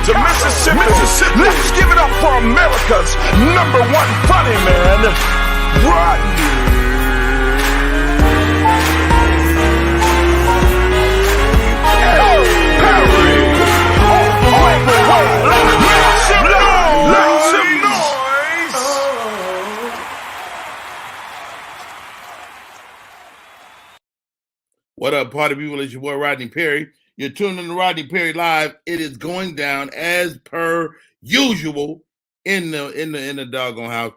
to Mississippi. Let's give it up for America's #1 funny man, Rodney. What up, party people? It's your boy Rodney Perry. You're tuned in to Rodney Perry Live. It is going down as per usual in the doggone house.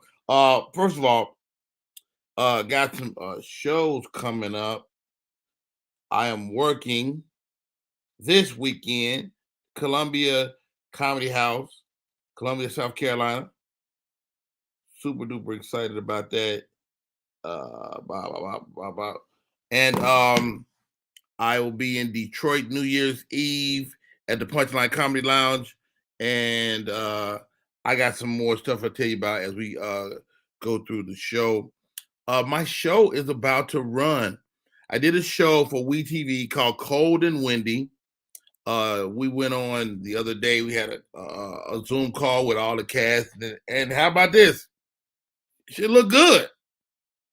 First of all, got some shows coming up. I am working this weekend, Columbia Comedy House, Columbia, South Carolina. Super duper excited about that. And I will be in Detroit New Year's Eve at the Punchline Comedy Lounge. And I got some more stuff I'll tell you about as we go through the show. My show is about to run. I did a show for WeTV called Cold and Windy. We went on the other day. We had a Zoom call with all the cast. And how about this? Shit look good.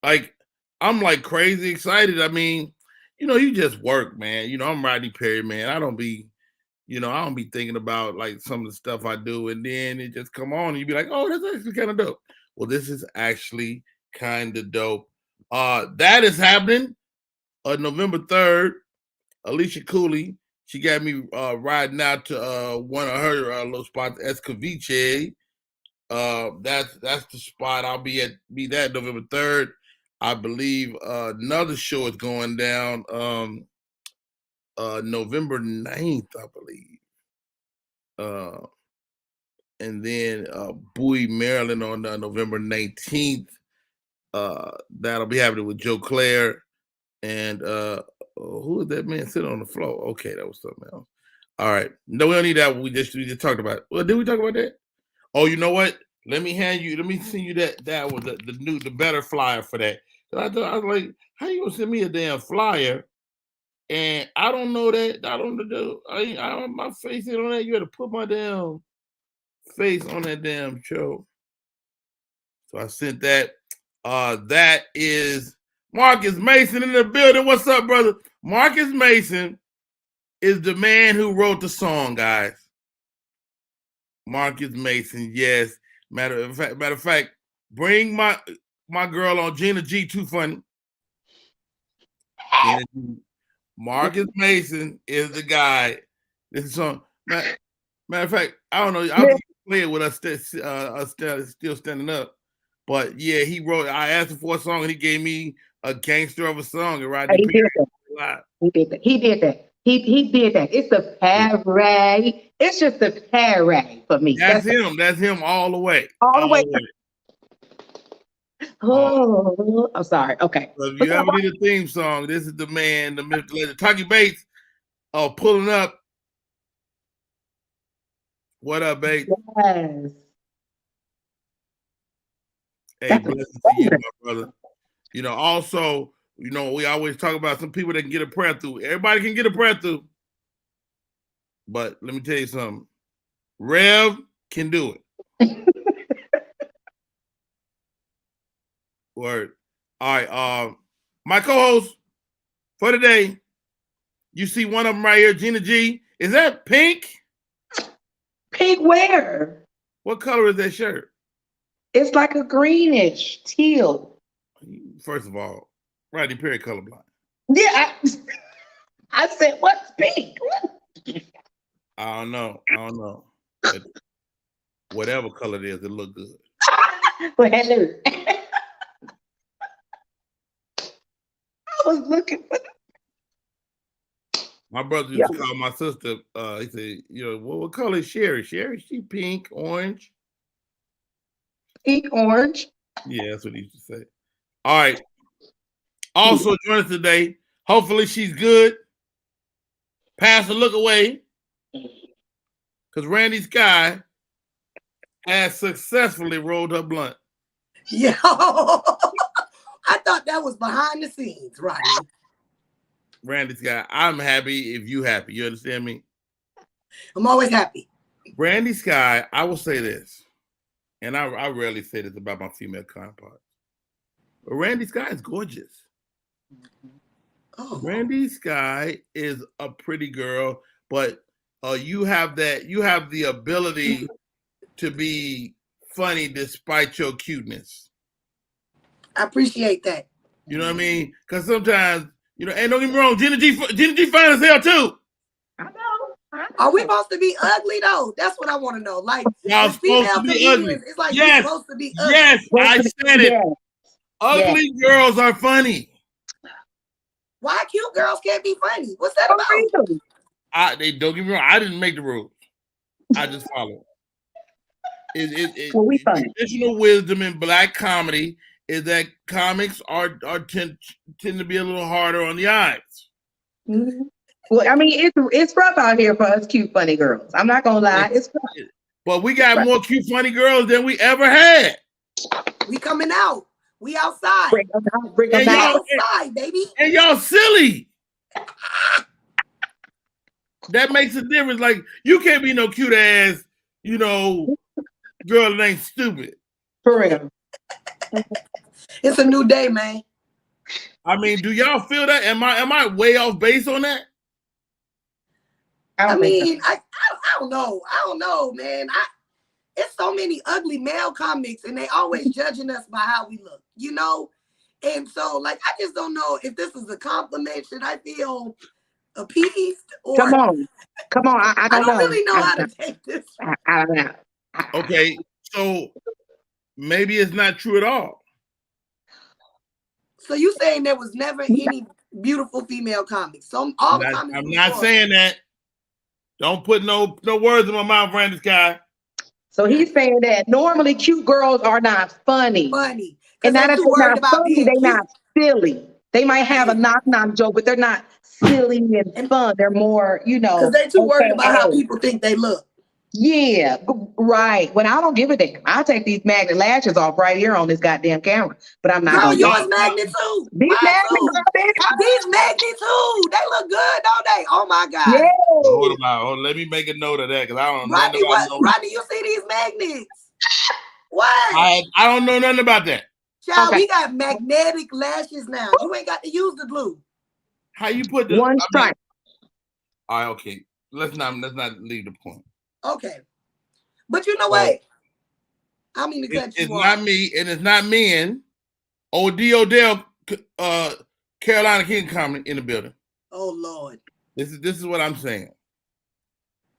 Like, I'm like crazy excited. I mean, you just work, man. I'm Rodney Perry, man. I don't be thinking about like some of the stuff I do, and then it just come on and you be like, oh, that's actually kind of dope. Well, this is actually kind of dope. That is happening November 3rd. Alicia Cooley, she got me riding out to one of her little spots, Escoviche. That's the spot. I'll be that November 3rd. I believe another show is going down November 9th, I believe. And then Bowie, Maryland on November 19th. That'll be happening with Joe Claire. And who is that man sitting on the floor? Okay, that was something else. All right. No, we don't need that. We just talked about it. Well, did we talk about that? Oh, you know what? Let me send you that was the better flyer for that. I was like, how you gonna send me a damn flyer? And I don't know that. I don't know. My face ain't on that. You had to put my damn face on that damn show. So I sent that. That is Marcus Mason in the building. What's up, brother? Marcus Mason is the man who wrote the song, guys. Marcus Mason, yes. Matter of fact, bring my girl on, Gina G, too funny. Marcus Mason is the guy. This is song. Matter of fact, I don't know. I'll play it with us still standing up. But yeah, he wrote. I asked him for a song, and he gave me a gangster of a song. And He did that. He did that. It's the parade. It's just the parade for me. That's him. That's him all the way. All the way. Oh, I'm sorry. Okay. So if you ever need a theme song, this is the man, the myth, the legend. Tucky Bates, pulling up. What up, Bates? Yes. Hey, blessings to you, my brother. Also, we always talk about some people that can get a prayer through. Everybody can get a prayer through. But let me tell you something. Rev can do it. Word. All right. My co-host for today, you see one of them right here, Gina G. Is that pink? Pink where? What color is that shirt? It's like a greenish teal. First of all, Rodney Perry colorblind. Yeah. I said, what's pink? What? I don't know. But whatever color it is, it look good. Well, hello. I was looking for that. My brother used to call my sister, he said, what color is Sherry? Sherry, she pink, orange. Pink, orange. Yeah, that's what he used to say. All right. Also join us today. Hopefully she's good. Pass a look away. Because Randy Sky has successfully rolled her blunt. Yo, I thought that was behind the scenes, Rodney. Randy Sky, I'm happy if you happy. You understand me? I'm always happy. Brandy Sky, I will say this, and I rarely say this about my female counterparts, but Randy Sky is gorgeous. Oh. Randy Sky is a pretty girl, but you have the ability to be funny despite your cuteness. I appreciate that. You know what I mean? Because sometimes, and don't get me wrong, Gina G fine as hell too. I know. Are we supposed to be ugly though? That's what I want to know. Like, y'all supposed to be ugly. It's like yes, you're supposed to be ugly. Yes, I said it. Yes. Ugly girls are funny. Why cute girls can't be funny? What's that about? They don't get me wrong. I didn't make the rules. I just follow. Well, we funny. Traditional wisdom in black comedy is that comics tend to be a little harder on the eyes. Mm-hmm. Well, I mean, it's rough out here for us cute, funny girls. I'm not gonna lie, it's rough. But we got more cute, funny girls than we ever had. We coming out. We outside. Bring them back. Outside, baby. And y'all silly. That makes a difference. Like, you can't be no cute ass, girl that ain't stupid. For real. It's a new day, man. I mean, do y'all feel that? Am I way off base on that? I don't know. I don't know, man. It's so many ugly male comics, and they always judging us by how we look, And so, like, I just don't know if this is a compliment. Should I feel appeased? Or Come on. I don't know. Really know how to take this. I don't know. Okay, so maybe it's not true at all. So you saying there was never any beautiful female comics? So all the comics. I'm not saying that. Don't put no words in my mouth, Randy Sky. So he's saying that normally cute girls are not funny. And now that they're not funny, they're not silly. They might have a knock-knock joke, but they're not silly and fun. They're more, because they're too worried about how people think they look. Yeah, right. When I don't give a damn, I'll take these magnet lashes off right here on this goddamn camera. But I'm not. Girl, yours magnet too. These magnet too. They look good, don't they? Oh my God. Yeah. Let me make a note of that because I don't know. Rodney, you see these magnets? What? I don't know nothing about that. Child, we got magnetic lashes now. You ain't got to use the glue. How you put the one stripe? All right, okay. Let's not leave the point. Okay, but you know what? I mean to cut you off. It's not me, and it's not men. Odell, Carolina King comedy in the building. Oh Lord, this is what I'm saying.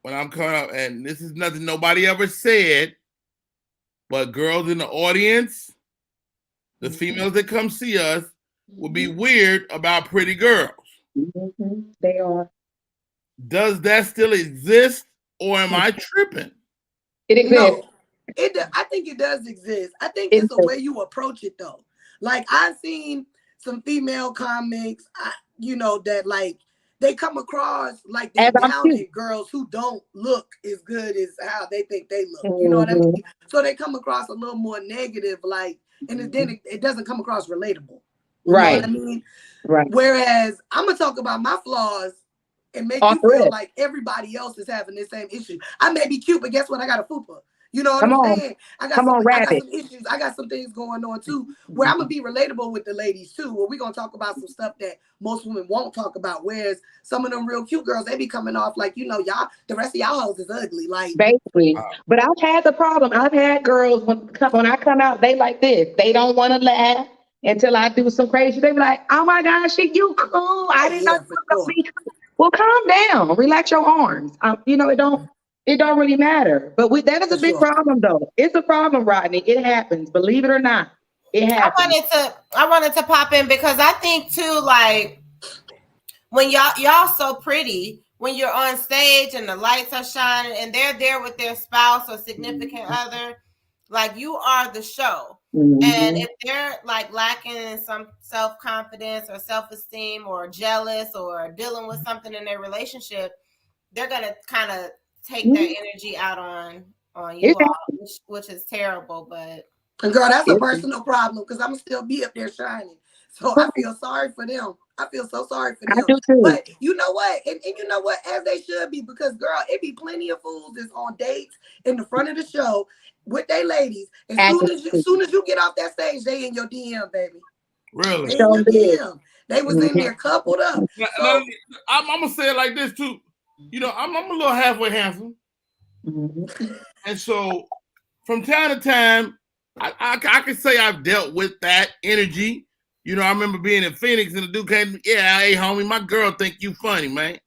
When I'm coming up, and this is nothing nobody ever said, but girls in the audience, the females that come see us, will be weird about pretty girls. Mm-hmm. They are. Does that still exist? Or am I tripping? It exists. No, I think it does exist. I think it's the way you approach it, though. Like, I've seen some female comics, that, like, they come across like they're down at girls who don't look as good as how they think they look. You know what I mean? So they come across a little more negative, like, and then it doesn't come across relatable. Right. You know what I mean? Right. Whereas I'm going to talk about my flaws and make you feel like everybody else is having the same issue. I may be cute, but guess what? I got a fupa. You know what I'm saying? I got some issues. I got some things going on too, where I'm gonna be relatable with the ladies too. Where we're gonna talk about some stuff that most women won't talk about. Whereas some of them real cute girls, they be coming off like, y'all, the rest of y'all hoes is ugly. Like basically. But I've had the problem. I've had girls when I come out, they like this. They don't want to laugh until I do some crazy. They be like, "Oh my gosh, you cool. I didn't know you were gonna be." Well, calm down, relax your arms. It don't really matter. But that is a big problem, though. It's a problem, Rodney. It happens. Believe it or not, it happens. I wanted to pop in because I think too, like when y'all so pretty when you're on stage and the lights are shining and they're there with their spouse or significant other, like you are the show. Mm-hmm. And if they're like lacking in some self-confidence or self-esteem or jealous or dealing with something in their relationship, they're gonna kind of take their energy out on you all, which is terrible. But girl, that's a personal problem because I'm still be up there shining. So I feel sorry for them. I feel so sorry for I them. do too. But you know what? And you know what? As they should be, because girl, it be plenty of fools that's on dates in the front of the show with their ladies. As soon as you get off that stage, they in your DM, baby. Really? They in your DM. They was in there coupled up. So, I'm gonna say it like this too. You know, I'm a little halfway handsome. And so from time to time, I can say I've dealt with that energy. You know, I remember being in Phoenix and the dude came, yeah, hey, homie, my girl think you funny, man.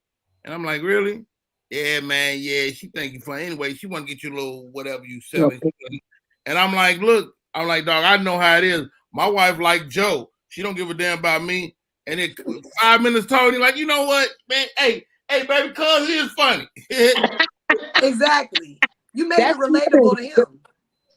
And I'm like, really? Yeah, man, yeah, she think you funny. Anyway, she want to get you a little whatever you selling. And I'm like, look, I'm like, dog, I know how it is. My wife like Joe. She don't give a damn about me. And then 5 minutes told him, like, you know what, man? Hey, baby, cuz he is funny. Exactly. You made it relatable to him.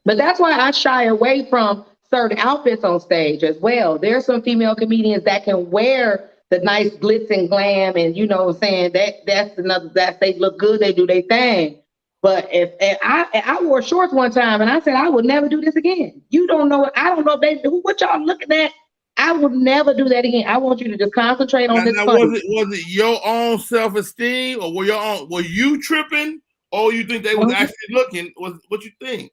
But that's why I shy away from certain outfits on stage as well. There's some female comedians that can wear the nice glitz and glam, and you know what I'm saying, that they look good, they do their thing. But if I wore shorts one time and I said I would never do this again. You don't know, I don't know if they what y'all looking at. I would never do that again. I want you to just concentrate on this. Now was it your own self-esteem, or were you tripping, or you think they was actually looking? What you think?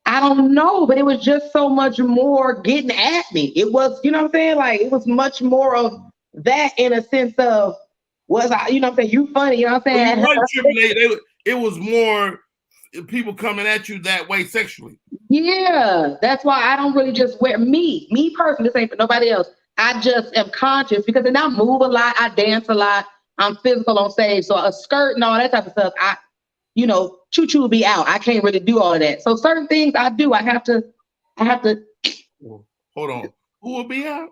I don't know, but it was just so much more getting at me. It was, you know what I'm saying? Like, it was much more of that in a sense of, was I, you know what I'm saying? You funny, you know what I'm saying? Well, you weren't tripping, it was more people coming at you that way sexually. Yeah, that's why I don't really just wear me personally, this ain't for nobody else. I just am conscious because then I move a lot, I dance a lot, I'm physical on stage. So a skirt and all that type of stuff, you know, choo-choo will be out. I can't really do all of that. So certain things I do, I have to. Hold on. Who will be out?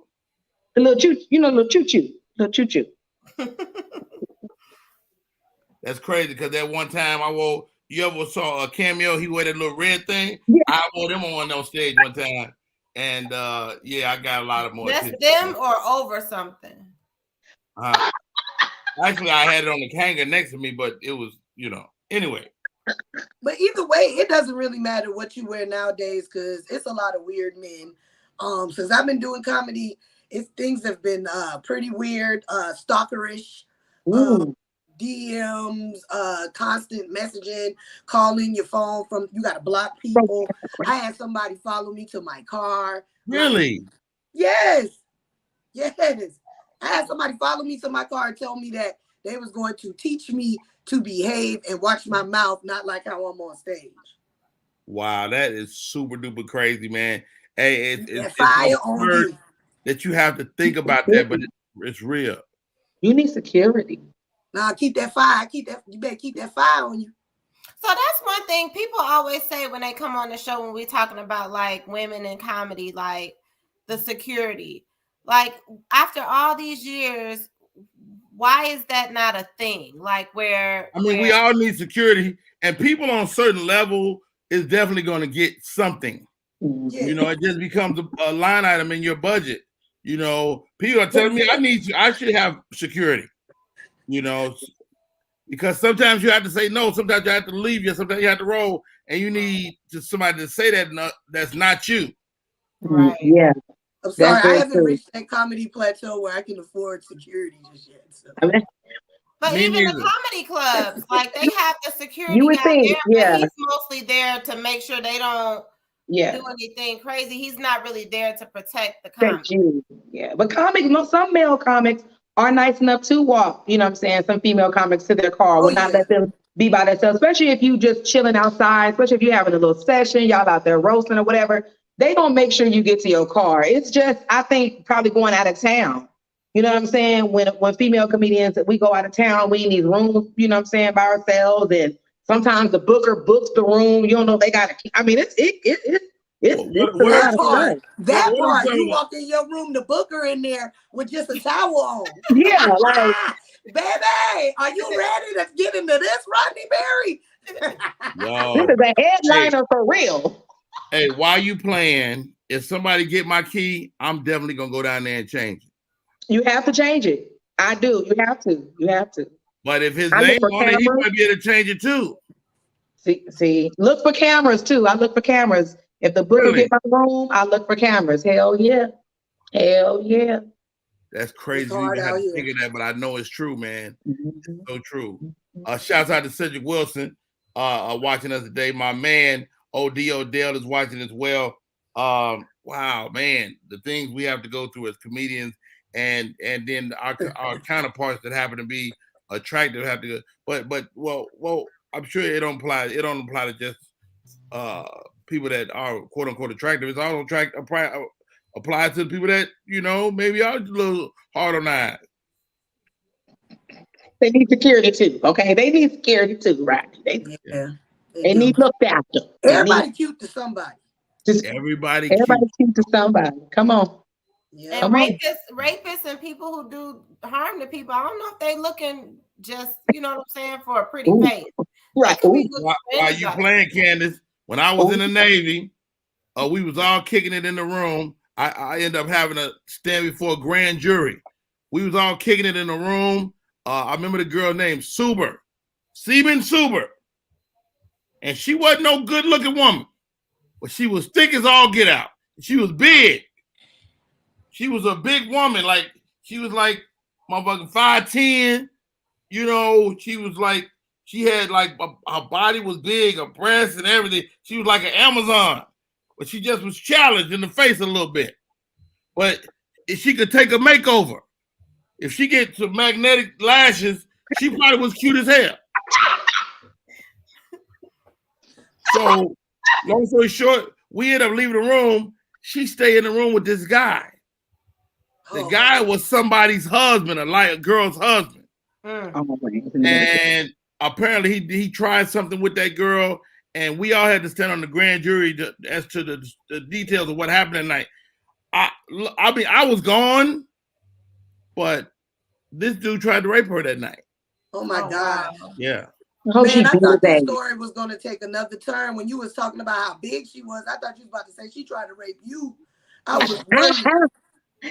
The little choo, you know, little choo-choo. That's crazy because that one time you ever saw a Cameo? He wore that little red thing. Yeah. I wore them on stage one time, and yeah, I got a lot of more. That's them or over something. Actually, I had it on the hanger next to me, but it was, you know. Anyway. But either way, it doesn't really matter what you wear nowadays because it's a lot of weird men. Since I've been doing comedy, things have been pretty weird, stalkerish, DMs, constant messaging, calling your phone from, you got to block people. I had somebody follow me to my car. Really? Yes. I had somebody follow me to my car and tell me that they was going to teach me to behave and watch my mouth, not like how I'm on stage. Wow, that is super duper crazy, man. Hey, it's fire on you. That you have to think about that, but it's real. You need security. Nah, keep that fire. You better keep that fire on you. So that's one thing people always say when they come on the show when we're talking about like women in comedy, like the security. Like after all these years, why is that not a thing? Like we all need security, and people on a certain level is definitely going to get something. Yeah. You know, it just becomes a line item in your budget. You know, people are telling me I should have security. You know, because sometimes you have to say no, sometimes you have to leave you, sometimes you have to roll, and you need somebody to say that's not you. Right. Yeah. I'm sorry, I haven't reached that comedy plateau where I can afford security just yet. So. But even the comedy clubs, like they have the security you would guy think, there, but he's mostly there to make sure they don't do anything crazy. He's not really there to protect the comics. Yeah, but some male comics are nice enough to walk, you know what I'm saying, some female comics to their car, will not let them be by themselves, especially if you just chilling outside, especially if you're having a little session, y'all out there roasting or whatever. They gonna make sure you get to your car. It's just, I think, probably going out of town. You know what I'm saying? When female comedians, we go out of town, we in these rooms, you know what I'm saying, by ourselves, and sometimes the booker books the room. You don't know they got to. I mean, it's that part. You walk in your room, the booker in there with just a towel on. Yeah, like, baby, are you ready to get into this, Rodney Berry? This is a headliner for real. Hey, while you playing, if somebody get my key, I'm definitely gonna go down there and change it. You have to change it. I do. You have to. But if his name on it, he might be able to change it too. See, look for cameras too. I look for cameras. If the booker get my room, I look for cameras. Hell yeah. That's crazy. It's You hard even had out to here. think of that, but I know it's true, man. Mhm. It's so true. Shouts out to Cedric Wilson watching us today. My man O.D. Odell is watching as well. Wow, man, the things we have to go through as comedians, and then our counterparts that happen to be attractive have to go. But well, I'm sure it don't apply to just people that are quote unquote attractive. It's also apply to the people that maybe are a little hard on the eyes. They need security too. Okay, they need security too, right? They need looked after. Everybody cute to somebody. Everybody cute to somebody. Come on. Yeah. And rapists and people who do harm to people, I don't know if they looking just, you know what I'm saying, for a pretty face. Right. While you playing, Candace, when I was in the Navy, we was all kicking it in the room. I ended up having to stand before a grand jury. We was all kicking it in the room. I remember the girl named Seaman Suber. And she wasn't no good looking woman, but she was thick as all get out. She was big. She was a big woman. Like, she was like motherfucking 5'10". She was like, she had like, her body was big, her breasts and everything. She was like an Amazon, but she just was challenged in the face a little bit. But if she could take a makeover, if she gets some magnetic lashes, she probably was cute as hell. So, long story short, we ended up leaving the room. She stayed in the room with this guy. The guy was somebody's husband, a girl's husband. And apparently he tried something with that girl, and we all had to stand on the grand jury as to the details of what happened that night. I was gone, but this dude tried to rape her that night. Oh my God. Yeah. Man, I thought this story was going to take another turn when you was talking about how big she was. I thought you was about to say she tried to rape you. I was running.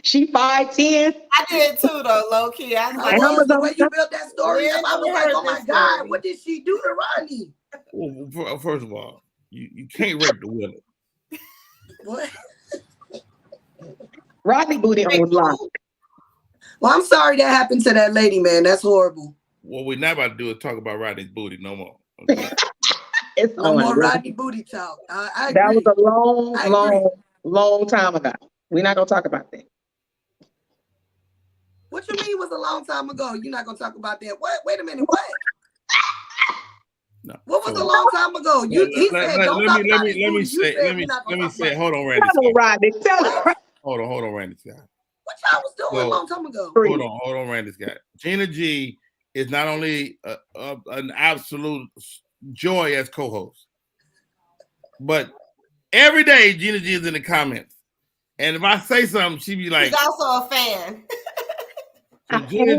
She 5'10". I did too, though, low key. I was like, the way you built that story up, I was like, oh my God, what did she do to Rodney? Well, first of all, you can't rape the women. What? Rodney booty on lock. Well, I'm sorry that happened to that lady, man. That's horrible. What we're not about to do is talk about Rodney's booty no more. Okay? It's no more Rodney booty talk. I agree. That was a long time ago. We're not gonna talk about that. What you mean was a long time ago? You're not gonna talk about that? What? Wait a minute. What? No. What was a long time ago? He said, "Don't talk about it." Let me say. Hold on, Randy. Tell him, Rodney. Tell him. Hold on, Randy Scott. What y'all was doing a long time ago? Hold on, Randy Scott. Gina G is not only an absolute joy as co-host, but every day Gina G is in the comments, and if I say something, she be like, "She's also a fan." So Gina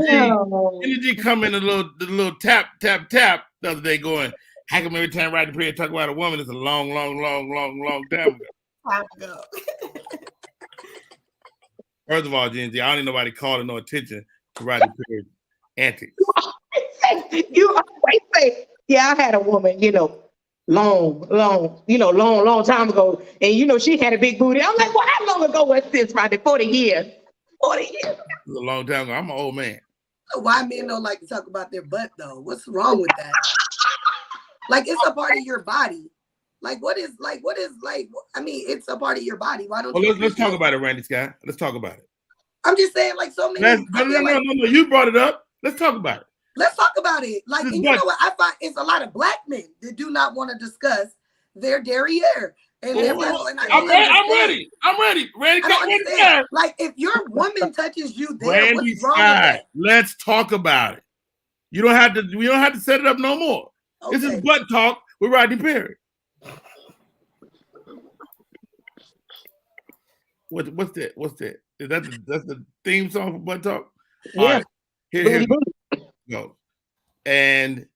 G come in the little tap the other day going, how come every time Rodney Perry talk about a woman, it's a long time ago. First of all, Gina G, I don't need nobody calling no attention to Rodney Perry's antics. You always say, yeah, I had a woman, long time ago, and she had a big booty. I'm like, well, how long ago was this, Rodney? 40 years. 40 years. It was a long time ago. I'm an old man. Why men don't like to talk about their butt though? What's wrong with that? Like, it's a part of your body. I mean, it's a part of your body. Why don't let's talk about it, Randy Scott. Let's talk about it. I'm just saying, like, so many. No. You brought it up. Let's talk about it. Let's talk about it. Like, and you know what? I find it's a lot of black men that do not want to discuss their derriere. And I'm ready. Randy, like, if your woman touches you there, Randy what's wrong with that? Let's talk about it. We don't have to set it up no more. Okay. This is butt talk with Rodney Perry. What's that? Is that's the theme song for butt talk? Yeah. All right. Here we go. And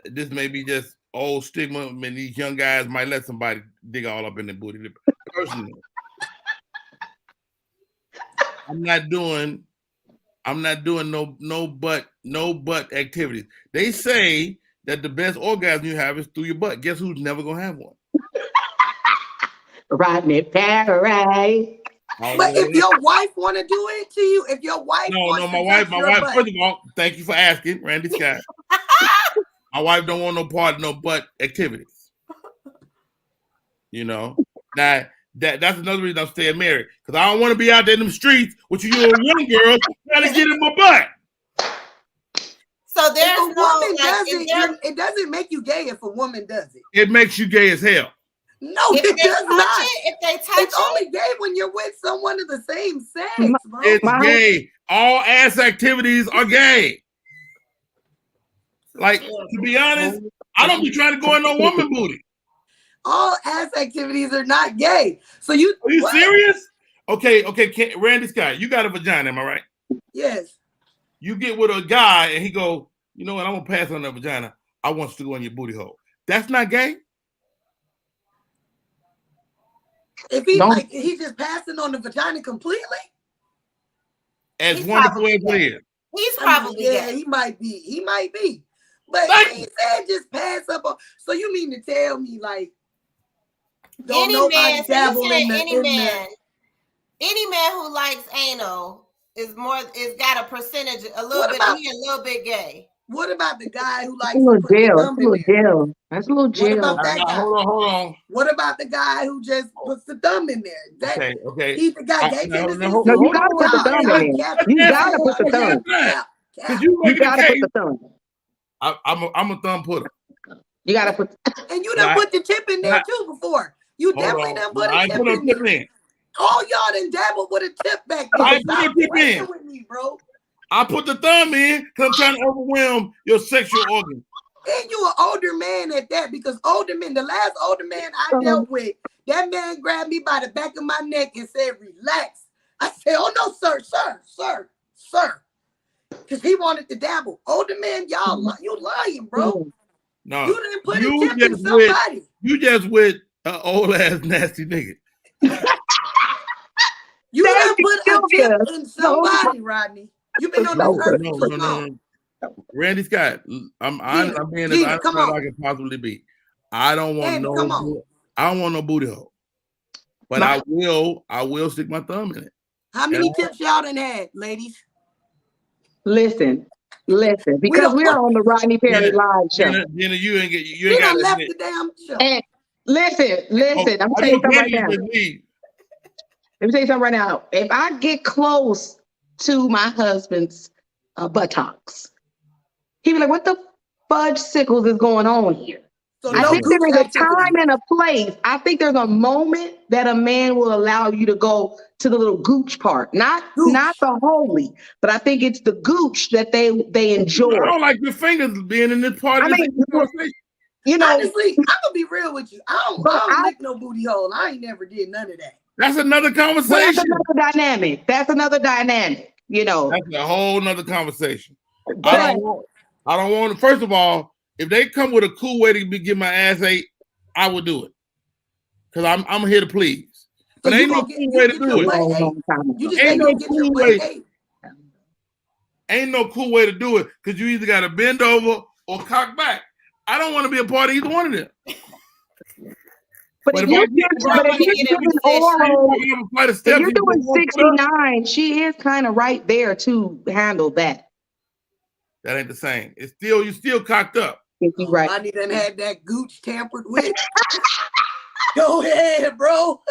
this may be just old stigma. I mean, these young guys might let somebody dig all up in their booty. Personally, I'm not doing no butt activities. They say that the best orgasm you have is through your butt. Guess who's never gonna have one? Rodney Perry. But if your wife want to do it to you, if your wife my wife. First of all, thank you for asking, Randy Scott. My wife don't want no part of no butt activities. You know, now that's another reason I'm staying married, because I don't want to be out there in the streets with you young girls trying to get in my butt. So there's if a woman does it, it doesn't make you gay if a woman does it. It makes you gay as hell. No, it does not. If they touch it's only gay when you're with someone of the same sex, bro. It's gay. All ass activities are gay. Like, to be honest, I don't be trying to go in no woman booty. All ass activities are not gay. So are you serious? Okay, Randy Scott, you got a vagina, am I right? Yes. You get with a guy and he go, you know what, I'm gonna pass on that vagina. I want you to go in your booty hole. That's not gay? If he's just passing on the vagina completely? As wonderful as it is. He's probably gay. He might be. But he said just pass up on. So you mean to tell me like any man who likes anal is got a percentage a little bit gay. What about the guy who likes a little gel? That's a little gel. What about that guy? Hold on. What about the guy who just puts the thumb in there? Okay. He's the guy gay. No, you gotta put the thumb in there. You gotta put the thumb. You gotta put the thumb. I'm a thumb putter. You gotta put. And you done put the tip in there too before. You definitely done put a tip in there. All y'all done dabbled with a tip back there. I put a tip in. With me, bro. I put the thumb in because I'm trying to overwhelm your sexual organ. And you an older man at that, because older men, the last older man I dealt with, that man grabbed me by the back of my neck and said, relax. I said, oh no, sir. Because he wanted to dabble. Older man, you lying, bro. No. You didn't put a tip in somebody. You just with an old ass nasty nigga. You done put a tip in somebody, Rodney. You've been on the earth too long. Randy Scott, I'm honest. I'm being as honest as I can possibly be. I don't want I don't want no booty hole, but I will stick my thumb in it. How many tips y'all done had, ladies? Listen, because we are on the Rodney Perry live show. Jenna, you ain't got left the damn show. And listen. I'm telling you something right now. Let me tell you something right now. If I get close to my husband's buttocks, he be like, "What the fudge sickles is going on here?" So I think there is a time and a place. I think there's a moment that a man will allow you to go to the little gooch part, not the holy, but I think it's the gooch that they enjoy. I don't like your fingers being in this part. You know, honestly, I'm gonna be real with you. I don't lick no booty hole. I ain't never did none of that. That's another conversation. Well, that's another dynamic. You know, that's a whole nother conversation. I don't want to. First of all, if they come with a cool way to get my ass ate, I will do it. Because I'm here to please. But ain't no cool way to do it. Ain't no cool way to do it, because you either got to bend over or cock back. I don't want to be a part of either one of them. But if you're doing 69, she is kind of right there to handle that. That ain't the same. It's still, you still cocked up. Right. I done had that gooch tampered with. Go ahead, bro.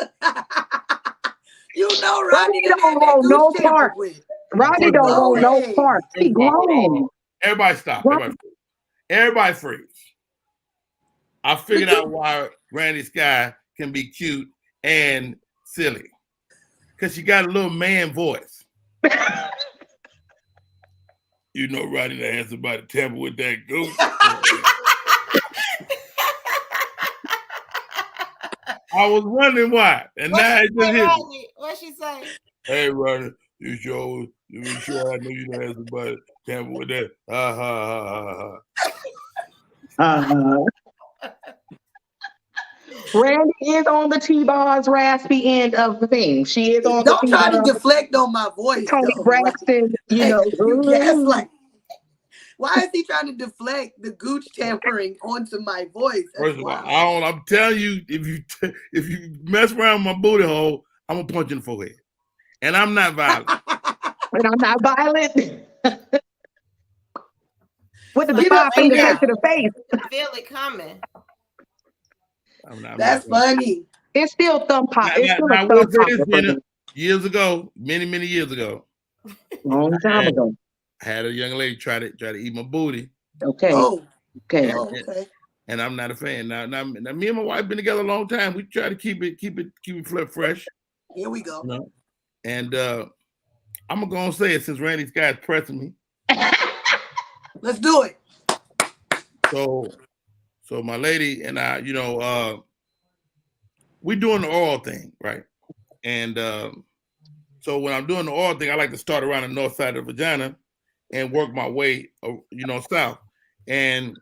You know, Rodney don't want no part. Rodney don't want no part. He grown. Everybody stop. Everybody freeze. I figured out why Randy Sky can be cute and silly. Because she got a little man voice. You know, Rodney that has somebody tamper with that goose. I was wondering why. And now it's just hit me. What'd she say? Hey, Rodney, you sure I know you don't have somebody tamper with that. Ha ha ha ha. Randy is on the T-Bar's raspy end of the thing. She is on Don't try to deflect on my voice. Tony Braxton, you know. Like, why is he trying to deflect the gooch tampering onto my voice? First of all, I'm telling you, if you mess around with my booty hole, I'm gonna punch you in the forehead. And I'm not violent. And I'm not violent. What did the You know, 5 fingers say to the face? I feel it coming. That's funny. It's still thumb pop. It's still Now, a thumb popper for me. Years ago, many years ago, Long time ago. I had a young lady try to eat my booty. Okay. Oh. Okay. Oh, okay. And I'm not a fan. Now, me and my wife been together a long time. We try to keep it flip fresh. Here we go. You know? And I'm gonna go and say it since Randy's guy's pressing me. Let's do it. So my lady and I, you know, we doing the oral thing, right? And so when I'm doing the oral thing, I like to start around the north side of the vagina and work my way, you know, south. And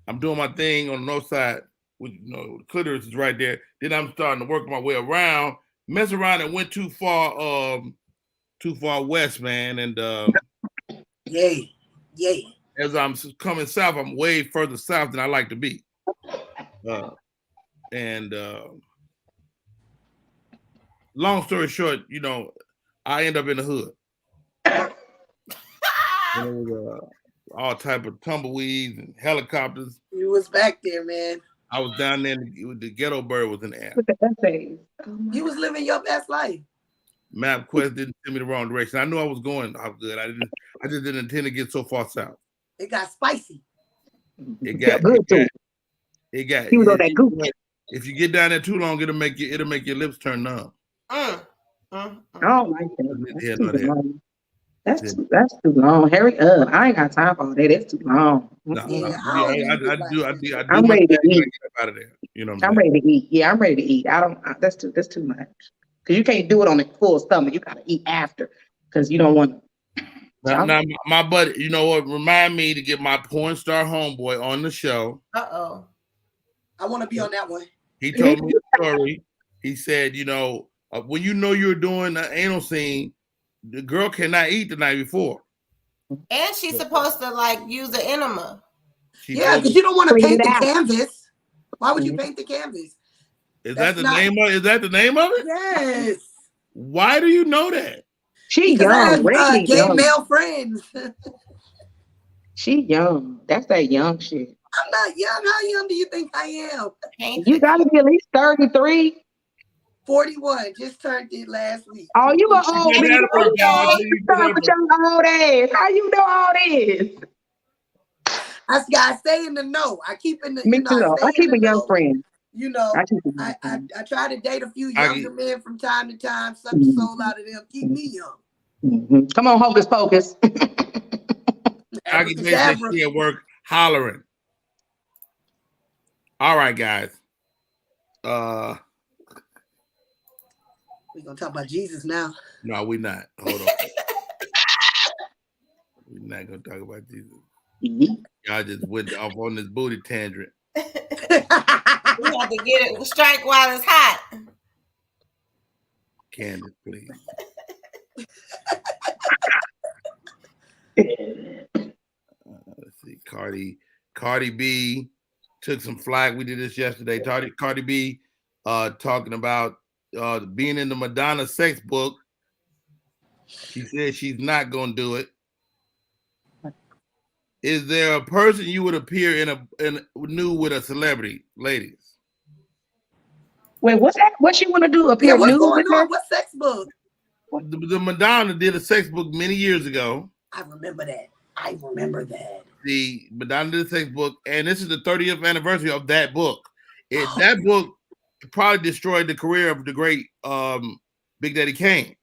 I'm doing my thing on the north side, with, you know, the clitoris is right there. Then I'm starting to work my way around, mess around, and went too far west, man. And yay. As I'm coming south, I'm way further south than I like to be. Long story short, you know, I end up in the hood. And it was all type of tumbleweeds and helicopters. You was back there, man. I was down there, the ghetto bird was in the air. With the essays. You was living your best life. MapQuest didn't send me the wrong direction. I knew I was going out good. I just didn't intend to get so far south. It got spicy. It got good too. It got. He was on that goop. If you get down there too long, it'll make your lips turn numb. I don't like that. That's Yeah. too long. Hurry up. I ain't got time for all that. That's too long. I'm ready to eat. Get out of there. You know I'm ready to eat. Yeah, I'm ready to eat. That's too much. Because you can't do it on a full stomach. You gotta eat after. Because you don't want now, my buddy, you know what? Remind me to get my porn star homeboy on the show. I want to be on that one. He told me a story. He said, you know, when you know you're doing an anal scene, the girl cannot eat the night before. And she's supposed to like use an enema. Yeah, because you don't want to paint the canvas. Why would you paint the canvas? Is that the name of it? Yes. Why do you know that? She young. Gay male friends. She young. That's that young shit. I'm not young. How young do you think I am? You gotta be at least 33. 41. Just turned it last week. Oh, you an old man. Stop with your old ass. How you know all this? I stay in the know. I keep in the. Me too. I keep a young friend. You know, I try to date a few younger men from time to time, suck the soul out of them, keep me young. Mm-hmm. Come on, hocus pocus. I can make that shit work hollering. All right, guys. We're gonna talk about Jesus now. No, we're not. Hold on. We're not gonna talk about Jesus. Y'all just went off on this booty tangent. We have to get it strike while it's hot. Candace, please. Let's see. Cardi B took some flack. We did this yesterday. Cardi B talking about being in the Madonna sex book. She said she's not gonna do it. Is there a person you would appear in new with a celebrity, ladies? Wait, what's that? What she want to do? Appear what's nude going with her? on? What sex book? The Madonna did a sex book many years ago. I remember that. The Madonna did a sex book, and this is the 30th anniversary of that book. That book probably destroyed the career of the great Big Daddy Kane.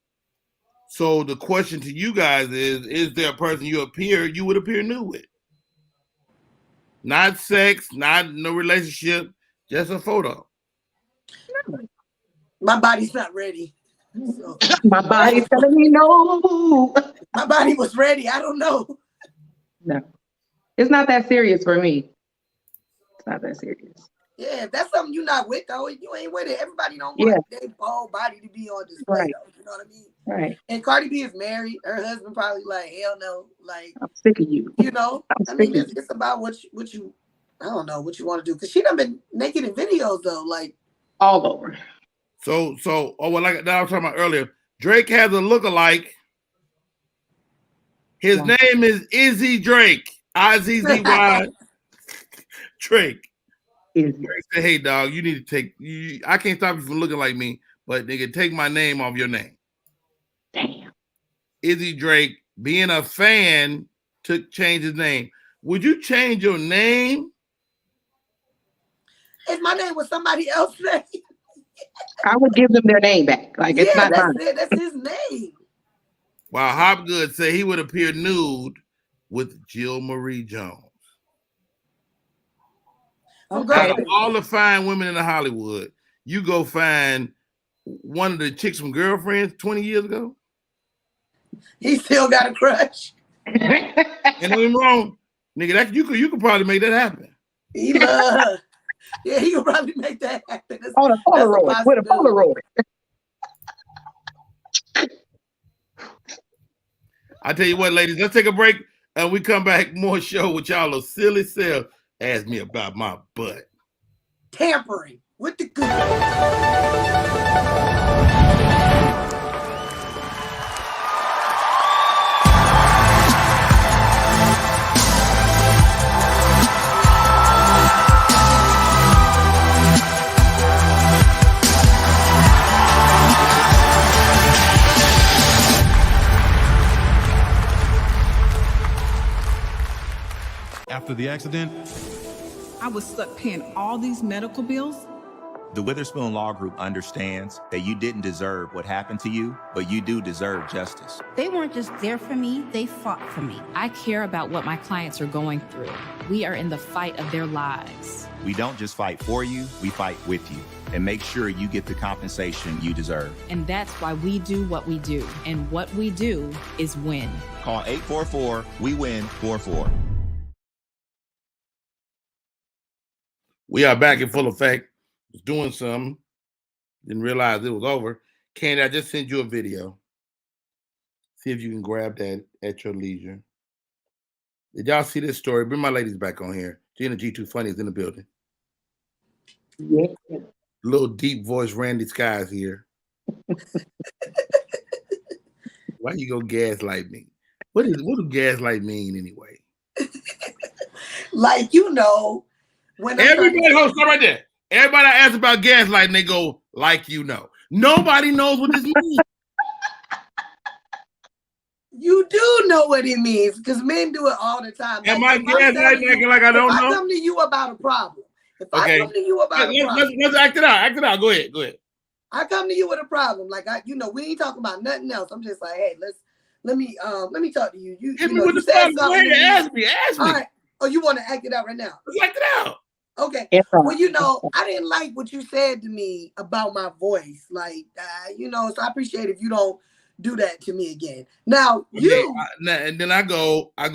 So the question to you guys is there a person you would appear new with? Not sex, no relationship, just a photo. My body's not ready. So. My body's telling me no. My body was ready. I don't know. No. It's not that serious for me. It's not that serious. Yeah, if that's something you're not with, though, you ain't with it. Everybody don't want their whole body to be on display, though. You know what I mean? Right. And Cardi B is married. Her husband probably like, hell no. Like, I'm sick of you. You know? I mean, it's about what you, I don't know, what you want to do. Because she done been naked in videos, though. Like, all over. So, like I was talking about earlier, Drake has a lookalike. His name is Izzy Drake. I-Z-Z-Y Drake. Drake said, hey, dog, you need to take, I can't stop you from looking like me, but nigga, take my name off your name. Damn. Izzy Drake, being a fan, changed his name. Would you change your name? If my name was somebody else's name, I would give them their name back. Like, it's not mine. That's his name. While Hopgood said he would appear nude with Jill Marie Jones. Okay. All the fine women in Hollywood, you go find one of the chicks from Girlfriends 20 years ago. He still got a crush. Ain't nothing wrong, nigga. That you could probably make that happen. He could probably make that happen. On a Polaroid, with a Polaroid. I tell you what, ladies, let's take a break and we come back. More show with y'all. A silly self. Ask me about my butt. Tampering with the good. After the accident, I was stuck paying all these medical bills. The Witherspoon Law Group understands that you didn't deserve what happened to you, but you do deserve justice. They weren't just there for me, they fought for me. I care about what my clients are going through. We are in the fight of their lives. We don't just fight for you, we fight with you and make sure you get the compensation you deserve. And that's why we do what we do. And what we do is win. Call 844-WE-WIN-44. We are back in full effect. Was doing something. Didn't realize it was over. Candy, I just sent you a video. See if you can grab that at your leisure. Did y'all see this story? Bring my ladies back on here. Gina G2 Funny is in the building. Yeah. Little deep voice Randy Skies here. Why you go gaslight me? What do gaslight mean anyway? Like, you know, when everybody hold right there. Everybody I ask about gaslighting, they go, like you know. Nobody knows what this means. You do know what it means because men do it all the time. Am I gaslighting like I don't know? If I come to you about a problem, I come to you about a problem. Let's act it out. Act it out. Go ahead. I come to you with a problem. Like, we ain't talking about nothing else. I'm just like, hey, let me talk to you. Hit me with the problem. Go ahead. Ask me. All right. Oh, you want to act it out right now? Let's act it out. Okay. Well, I didn't like what you said to me about my voice. Like, so I appreciate if you don't do that to me again. Now, and then I go, I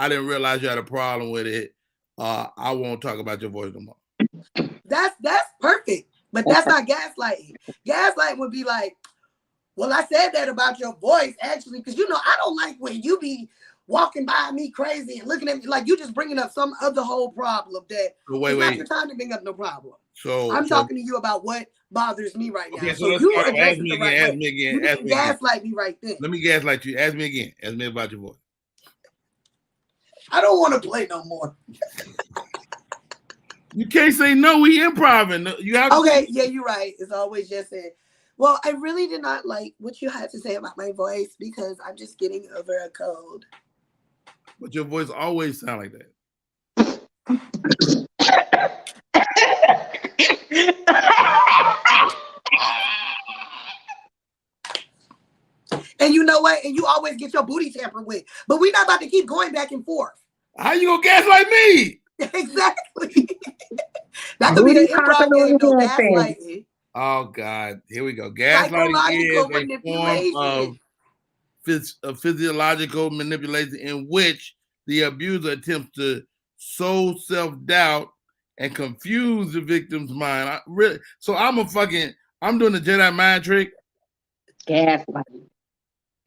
didn't realize you had a problem with it. I won't talk about your voice no more. That's perfect, but that's not gaslighting. Gaslighting would be like, well, I said that about your voice, actually, because, I don't like when you be walking by me crazy and looking at me like you just bringing up some other whole problem that it's not your time to bring up no problem. So I'm talking to you about what bothers me right now. Okay, so you address it the right way. Ask me again. You can gaslight me right then. Let me gaslight you. Ask me again. Ask me about your voice. I don't want to play no more. You can't say no. We improv. You have okay. Yeah, you're right. It's always just saying. Well, I really did not like what you had to say about my voice because I'm just getting over a cold. But your voice always sound like that. And you know what? And you always get your booty tampered with. But we're not about to keep going back and forth. How you gonna gaslight me? Exactly. That could be the improv game, though. Gaslighting. Oh God, here we go. Gaslighting is a form of physiological manipulation in which the abuser attempts to sow self-doubt and confuse the victim's mind. So I'm doing the Jedi mind trick. Gaslighting.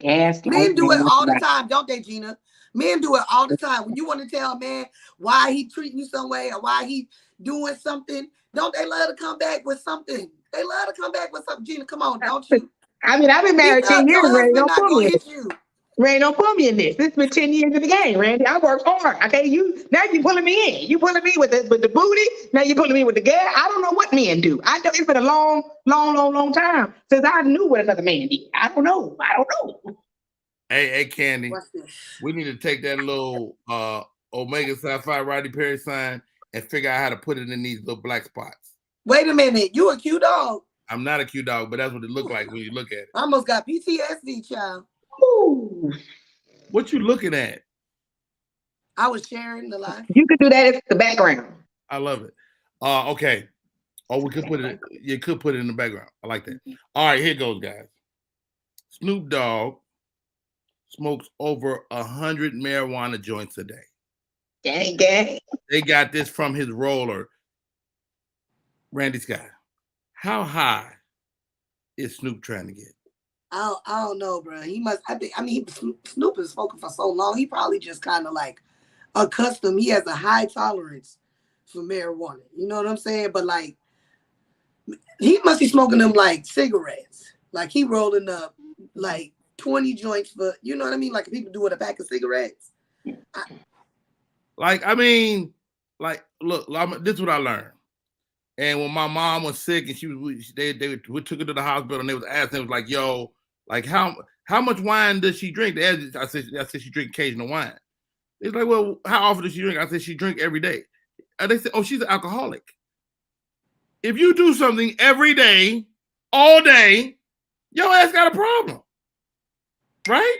Men do it all the time, don't they, Gina? Men do it all the time. When you want to tell a man why he treating you some way or why he doing something, don't they love to come back with something? They love to come back with something. Gina, come on, don't you? I mean, I've been married 10 years, Randy. Don't not put gonna me in hit this. you. Randy, don't put me in this. This has been 10 years of the game, Randy. I worked hard. Okay, now you pulling me in. You pulling me with the booty. Now you pulling me with the gas. I don't know what men do. I know it's been a long time since I knew what another man did. I don't know. Hey, Candy. We need to take that little Omega Sapphire Rodney Perry sign and figure out how to put it in these little black spots. Wait a minute. You a cute dog. I'm not a cute dog, but that's what it looked like when you look at it. I almost got PTSD, child. Ooh. What you looking at? I was sharing the live. You could do that as the background. I love it. Okay. Oh, we could put it. You could put it in the background. I like that. All right, here goes, guys. Snoop Dogg smokes over 100 marijuana joints a day. Gang. They got this from his roller. Randy Scott, how high is Snoop trying to get? I don't know, bro. He must. Snoop is smoking for so long. He probably just kind of like accustomed. He has a high tolerance for marijuana. You know what I'm saying? But like, he must be smoking them like cigarettes. Like he rolling up like 20 joints for, you know what I mean? Like people do with a pack of cigarettes. Look, this is what I learned. And when my mom was sick and we took her to the hospital and they was asking, it was like, yo, like how much wine does she drink? I said she drink occasional wine. It's like, well, how often does she drink? I said she drink every day. And they said, oh, she's an alcoholic. If you do something every day, all day, your ass got a problem, right?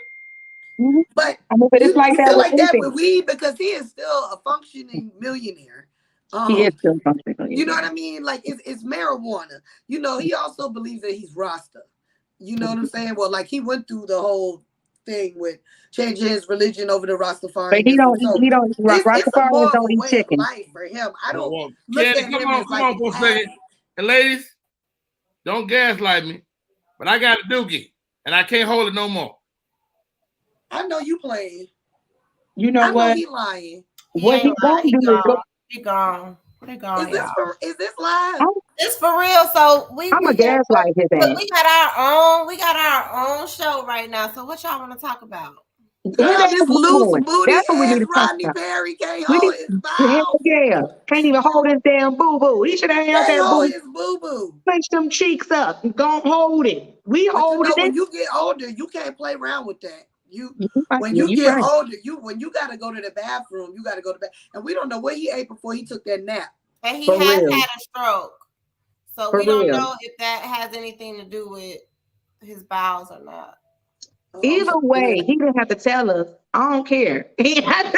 Mm-hmm. But it's like that, feel like that with weed because he is still a functioning millionaire. He is still functioning. You know what I mean? Like it's marijuana. You know, he also believes that he's Rasta. You know what I'm saying? Well, like he went through the whole thing with changing his religion over to Rastafari. But he don't. Rastafari don't eat chicken. Life for him. I don't look Candy, at him come on for a second. And ladies, don't gaslight me. But I got a dookie, and I can't hold it no more. I know you playing. You know what? I know he lying. What he gonna do is go. He gone. Is this live? It's for real. So I'm a gaslight his ass. We got our own show right now. So what y'all want to talk about? Girl, this loose booty That's what we need to talk Rodney about. Perry can't hold his mouth. Yeah, can't even hold his damn boo boo. He should have held that hold his boo boo. Punch them cheeks up. Don't hold it. We hold it. When you get older, you can't play around with that. When you get older, when you gotta go to the bathroom, you gotta go to bed. And we don't know what he ate before he took that nap. And he has had a stroke. So we don't know if that has anything to do with his bowels or not. Either way, he didn't have to tell us. I don't care. He could have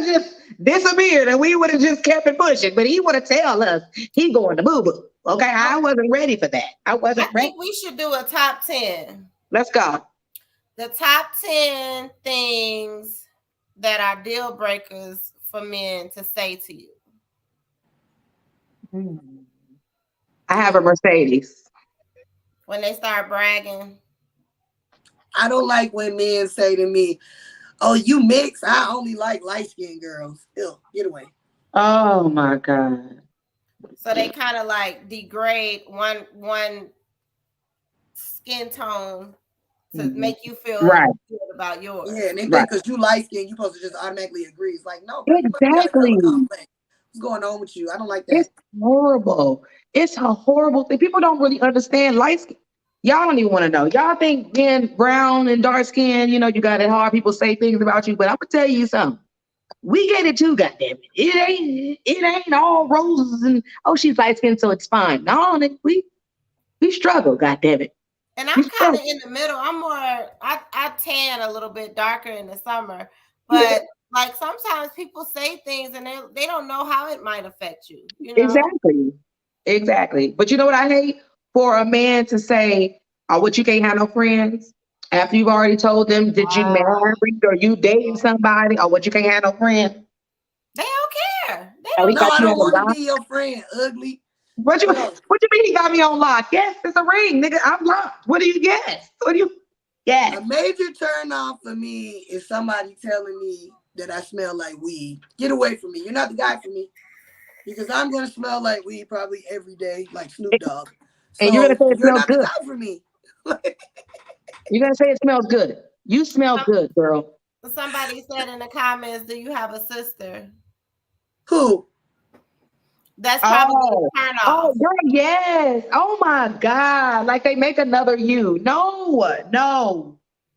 just disappeared and we would have just kept it pushing. But he would have tell us he going to boo boo. Okay, I wasn't ready for that. I think we should do a top 10. Let's go. The top 10 things that are deal breakers for men to say to you. I have a Mercedes. When they start bragging. I don't like when men say to me, oh, you mix? I only like light-skinned girls. Ew, get away. Oh, my God. So they kind of like degrade one skin tone to make you feel good about yours. Yeah, and they think because you light-skinned, you're supposed to just automatically agree. It's like, no, exactly. What's going on with you? I don't like that. It's horrible. It's a horrible thing. People don't really understand light skin. Y'all don't even want to know. Y'all think being brown and dark skin, you got it hard. People say things about you, but I'm gonna tell you something. We get it too, goddamn it. It ain't all roses and she's light skinned, so it's fine. No, we struggle, goddamn it. And I'm kind of in the middle. I'm more. I tan a little bit darker in the summer, but like sometimes people say things and they don't know how it might affect you. Exactly. But you know what I hate? For a man to say, what, you can't have no friends after you've already told them, did you marry or you dating somebody, or what, you can't have no friends? They don't care. I don't want to be your friend, ugly. What you mean he got me on lock? Yes, it's a ring, nigga. I'm locked. What do you guess? A major turn off for me is somebody telling me that I smell like weed. Get away from me. You're not the guy for me. Because I'm gonna smell like weed probably every day, like Snoop Dogg. And you're gonna say it you're smells not good. the guy for me. You're gonna say it smells good. You smell good, girl. Somebody said in the comments, do you have a sister? Who? That's probably a turn off. Oh, girl, yes. Oh my God. Like they make another you. No.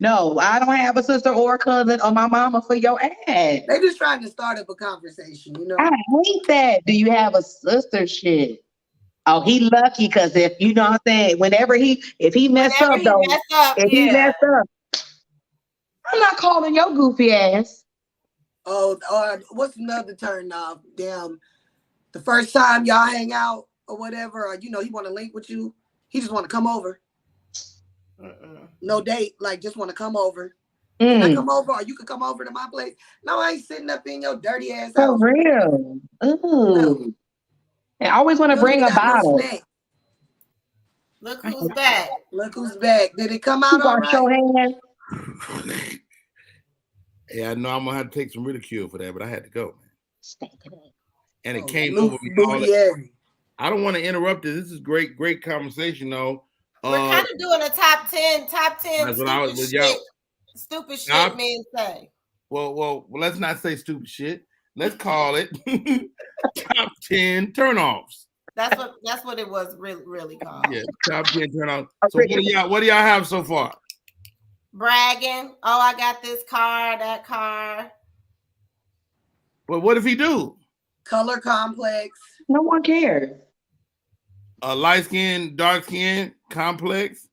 I don't have a sister or a cousin or my mama for your ass. They just trying to start up a conversation, you know. I hate that. Do you have a sister? Shit. Oh, he lucky because if you know what I'm saying, if he messed up, he messed up. I'm not calling your goofy ass. Oh, or what's another turn off? Damn, the first time y'all hang out or whatever, or he want to link with you, he just want to come over. No date, like just want to come over. Can I come over, or you can come over to my place? No, I ain't sitting up in your dirty ass house. For real. Ooh. No. I always want to bring a bottle. No. Look who's back. Look who's back. Did it come out all right? Show hand. Yeah, I know I'm gonna have to take some ridicule for that, but I had to go, man. And it came over me. I don't want to interrupt it. This is great conversation, though. We're kind of doing a top 10 stupid shit men say. Well, let's not say stupid shit. Let's call it top 10 turnoffs. That's what it was really called. Yeah, top 10 turnoffs. So what do y'all have so far? Bragging. Oh, I got this car, that car. Well, what if he do? Color complex. No one cares. Light skin, dark skin, complex.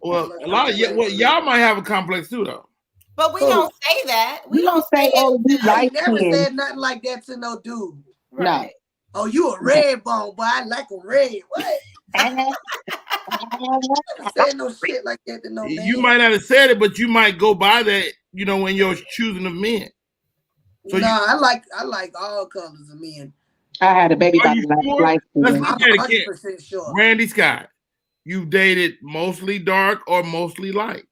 Well, a lot of y'all might have a complex too, though. But we don't say that. We don't say I never said nothing like that to no dude. Right. No. Oh, you a red bone, boy. I like a red. What? I never said no shit like that to no man. You might not have said it, but you might go by that, when you're choosing of men. So I like all colors of men. I had a baby by life. Let's look at it again. Sure. Randy Scott, you dated mostly dark or mostly light?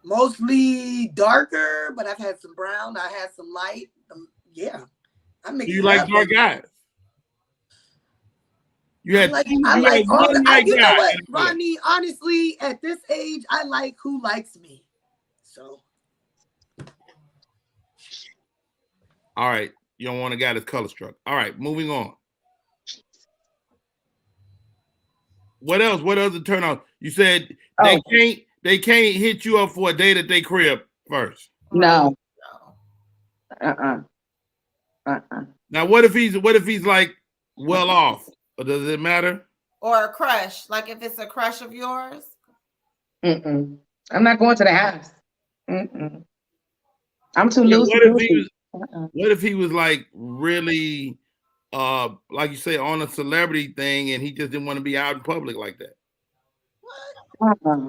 Mostly darker, but I've had some brown. I had some light. Yeah. Do you like dark guys? I like all the, you know what, Rodney, honestly, at this age, I like who likes me. So. All right. You don't want a guy that's color struck. All right, moving on. What else? What else to turn on? You said they can't hit you up for a date at their crib first. No. Now, what if he's like well off? Or does it matter? Or a crush, like if it's a crush of yours. I'm not going to the house. I'm too loose. What if he was like really, like you say, on a celebrity thing, and he just didn't want to be out in public like that?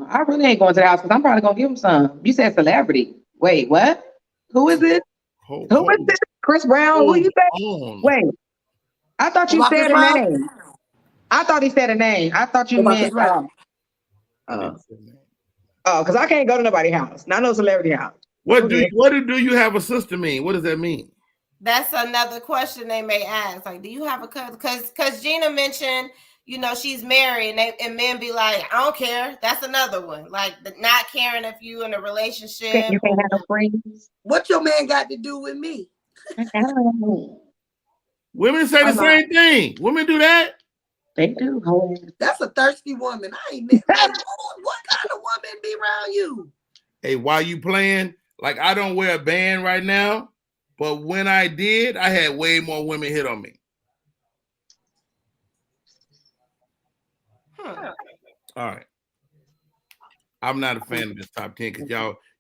I really ain't going to the house because I'm probably gonna give him some. You said celebrity. Wait, what? Who is it? Who is this? Chris Brown? Who you say? Wait, I thought you said a name. I thought he said a name. I thought you meant. Because I can't go to nobody's house. Not no celebrity house. What do you have a sister mean? What does that mean? That's another question they may ask. Like, do you have a cousin? Because Gina mentioned, she's married, and men be like, I don't care. That's another one. Like, not caring if you in a relationship. You can't have no friends. What your man got to do with me? Women say the same thing. Women do that. They do. That's a thirsty woman. I ain't what kind of woman be around you? Hey, while you playing? Like, I don't wear a band right now, but when I did, I had way more women hit on me. All right. I'm not a fan of this top 10 because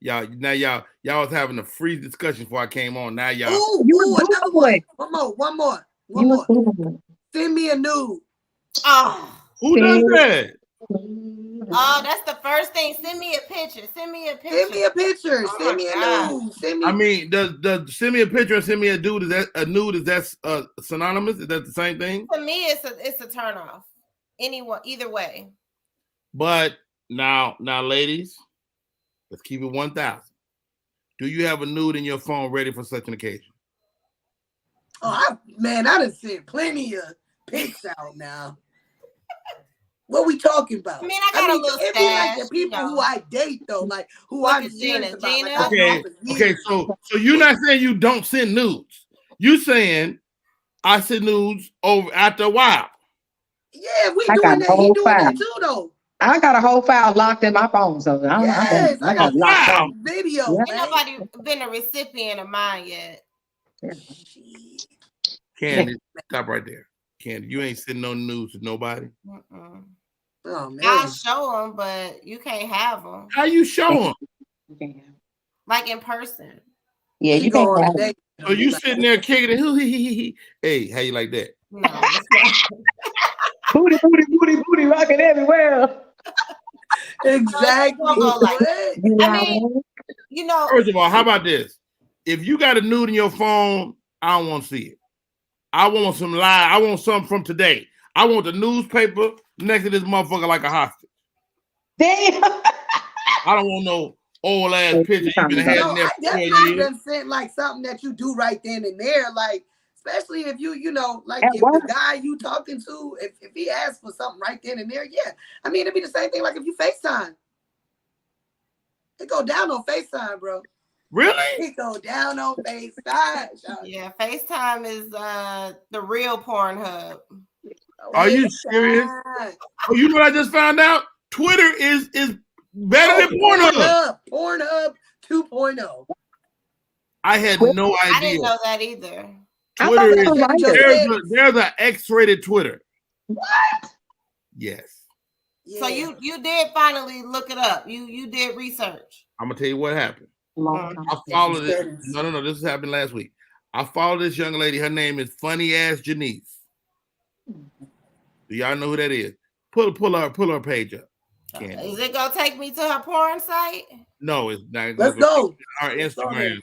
y'all was having a free discussion before I came on. Now y'all. Ooh, another one. One more. Send me a nude. Oh, who does that? Oh, that's the first thing. Send me a picture. Send me a picture. Send me a picture. Send me a nude. Send me. I mean, does send me a picture and send me a dude? Is that a nude? Is that synonymous? Is that the same thing? To me, it's a turn off. Either way. But now, ladies, let's keep it 1,000. Do you have a nude in your phone ready for such an occasion? I done sent plenty of pics out now. What we talking about? I mean, I got a little it be like the people who I date though, like who I'm serious about. Like, okay. So you're not saying you don't send nudes. You saying I send nudes over after a while. Yeah, we doing that. He doing that too, though. I got a whole file locked in my phone, so I got wow. video. Ain't nobody been a recipient of mine yet. Candy, stop right there. Candy, you ain't sending no nudes to nobody. Oh man, I'll show them, but you can't have them. How you show them? Like in person. Yeah, you can't have them. So you sitting there kicking it. Hey, how you like that? No. Booty, rocking everywhere. Exactly. I mean, you know. First of all, how about this? If you got a nude in your phone, I don't want to see it. I want some live. I want something from today. I want the newspaper next to this motherfucker like a hostage. Damn. I don't want no old ass picture you've been having there for 4 years. I done sent like something that you do right then and there, like especially if you know, like if the guy you talking to, if he asks for something right then and there, yeah. I mean, it'd be the same thing like if you FaceTime. It go down on FaceTime, bro. Really? It go down on FaceTime. Yeah, FaceTime is the real Pornhub. Are you serious? Oh, you know what I just found out? Twitter is better than Pornhub. Pornhub 2.0. I had no idea. I didn't know that either. Twitter is there's an X-rated Twitter. What? Yes. Yeah. So you did finally look it up. You did research. I'm gonna tell you what happened. I followed it. No. This happened last week. I followed this young lady. Her name is Funny Ass Janice. Do y'all know who that is? Pull her page up. Is it gonna take me to her porn site? No, it's not. Let's go. Our Instagram.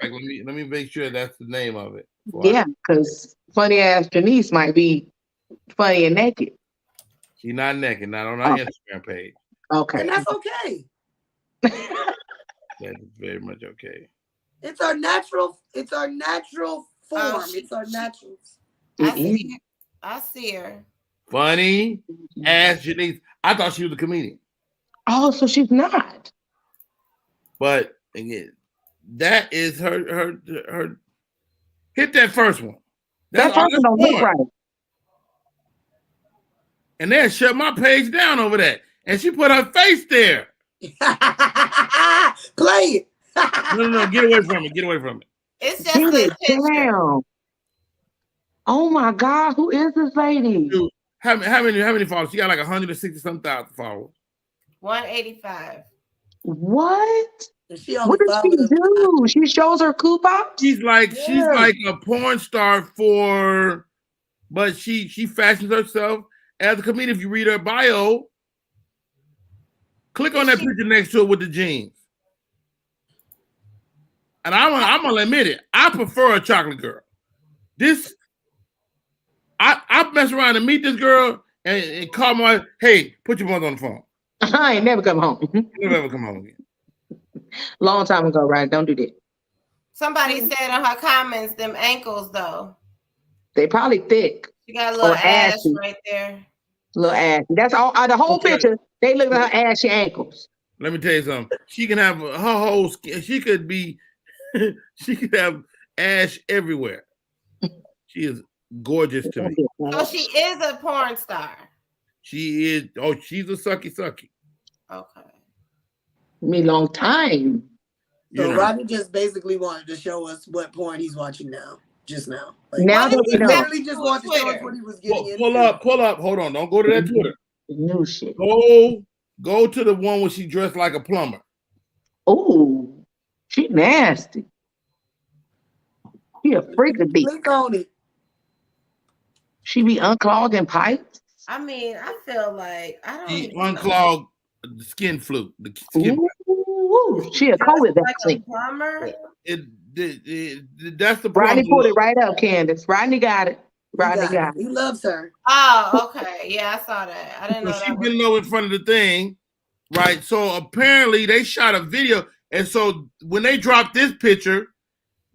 Let me make sure that's the name of it. Yeah, because Funny Ass Janice might be funny and naked. She's not naked, not on our Instagram page. Okay. And that's okay. That is very much okay. It's our natural form. It's our natural. I see her. Funny Ass Janice. I thought she was a comedian. Oh, so she's not. But again, that is her. Hit that first one. That first one don't look right. And then shut my page down over that. And she put her face there. Play it. No, get away from it. Get away from it. It's just a picture. Damn. Oh my God, who is this lady? Dude, how many followers? She got like 160-some thousand followers. 185. What? What does she do? She shows her coupons? She's like a porn star but she fashions herself as a comedian. If you read her bio, click on that picture next to it with the jeans. And I'm gonna admit it, I prefer a chocolate girl. I mess around and meet this girl and call my, hey, put your mother on the phone. I ain't never come home. Never ever come home again. Long time ago, right? Don't do that. Somebody said in her comments, them ankles though. They probably thick. She got a little ass right there. Little ass. That's all. The whole picture. They look at her ashy ankles. Let me tell you something. She can have her whole skin. She could have ash everywhere. She is gorgeous to me. So she is a porn star. She is. Oh, she's a sucky. Okay. Me long time. So Rodney just basically wanted to show us what porn he's watching now. Just now. Like, now that we know. Literally just wanted to show us what he was getting into. Pull up. Hold on. Don't go to that Twitter. New shit. Go to the one where she dressed like a plumber. Oh, she nasty. She a freak of beat. Click on it. She be unclogging pipes. I mean, I feel like I don't. She unclogged the skin flu. The skin. Ooh, she a COVID vaccine. Plumber. That's the problem. Rodney pulled it right up, Candace. Rodney got it. Rodney got it. He loves her. Oh, okay. Yeah, I saw that. I didn't know that. She's getting low in front of the thing, right? So apparently they shot a video, and so when they dropped this picture,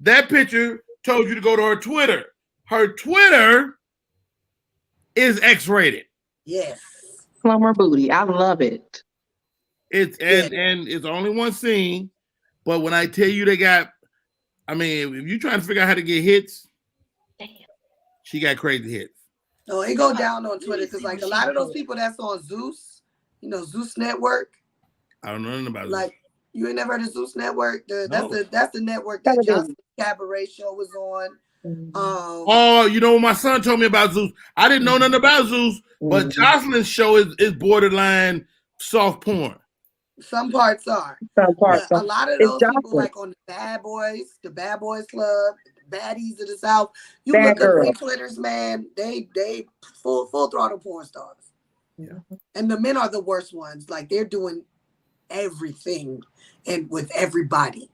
that picture told you to go to her Twitter. Her Twitter is X-rated. Yes. Plumber booty. I love it. It's and it's only one scene, but when I tell you they got, I mean, if you're trying to figure out how to get hits, she got crazy hits. Oh, it go down on Twitter because like a lot of those people that's on Zeus, Zeus Network. I don't know nothing about like Zeus. You ain't never heard of Zeus Network? No. That's the network that Jocelyn Cabaret show was on. Oh, my son told me about Zeus. I didn't know nothing about Zeus, but Jocelyn's show is borderline soft porn. Some parts are. Some parts but a lot of those people, like on the Bad Boys Club, the Baddies of the South, you Bad look girl. at their Twitters, man, they full throttle porn stars. Yeah. And the men are the worst ones. Like they're doing everything and with everybody.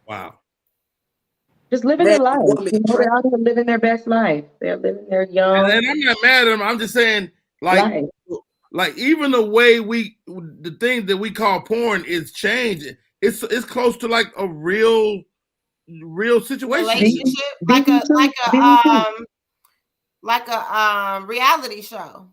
Wow. Just living their life. They're out here living their best life. They're living their young. And I'm not mad at them. I'm just saying, like even the way the thing that we call porn is changing. It's close to like a real situation. Relationship, like a reality show.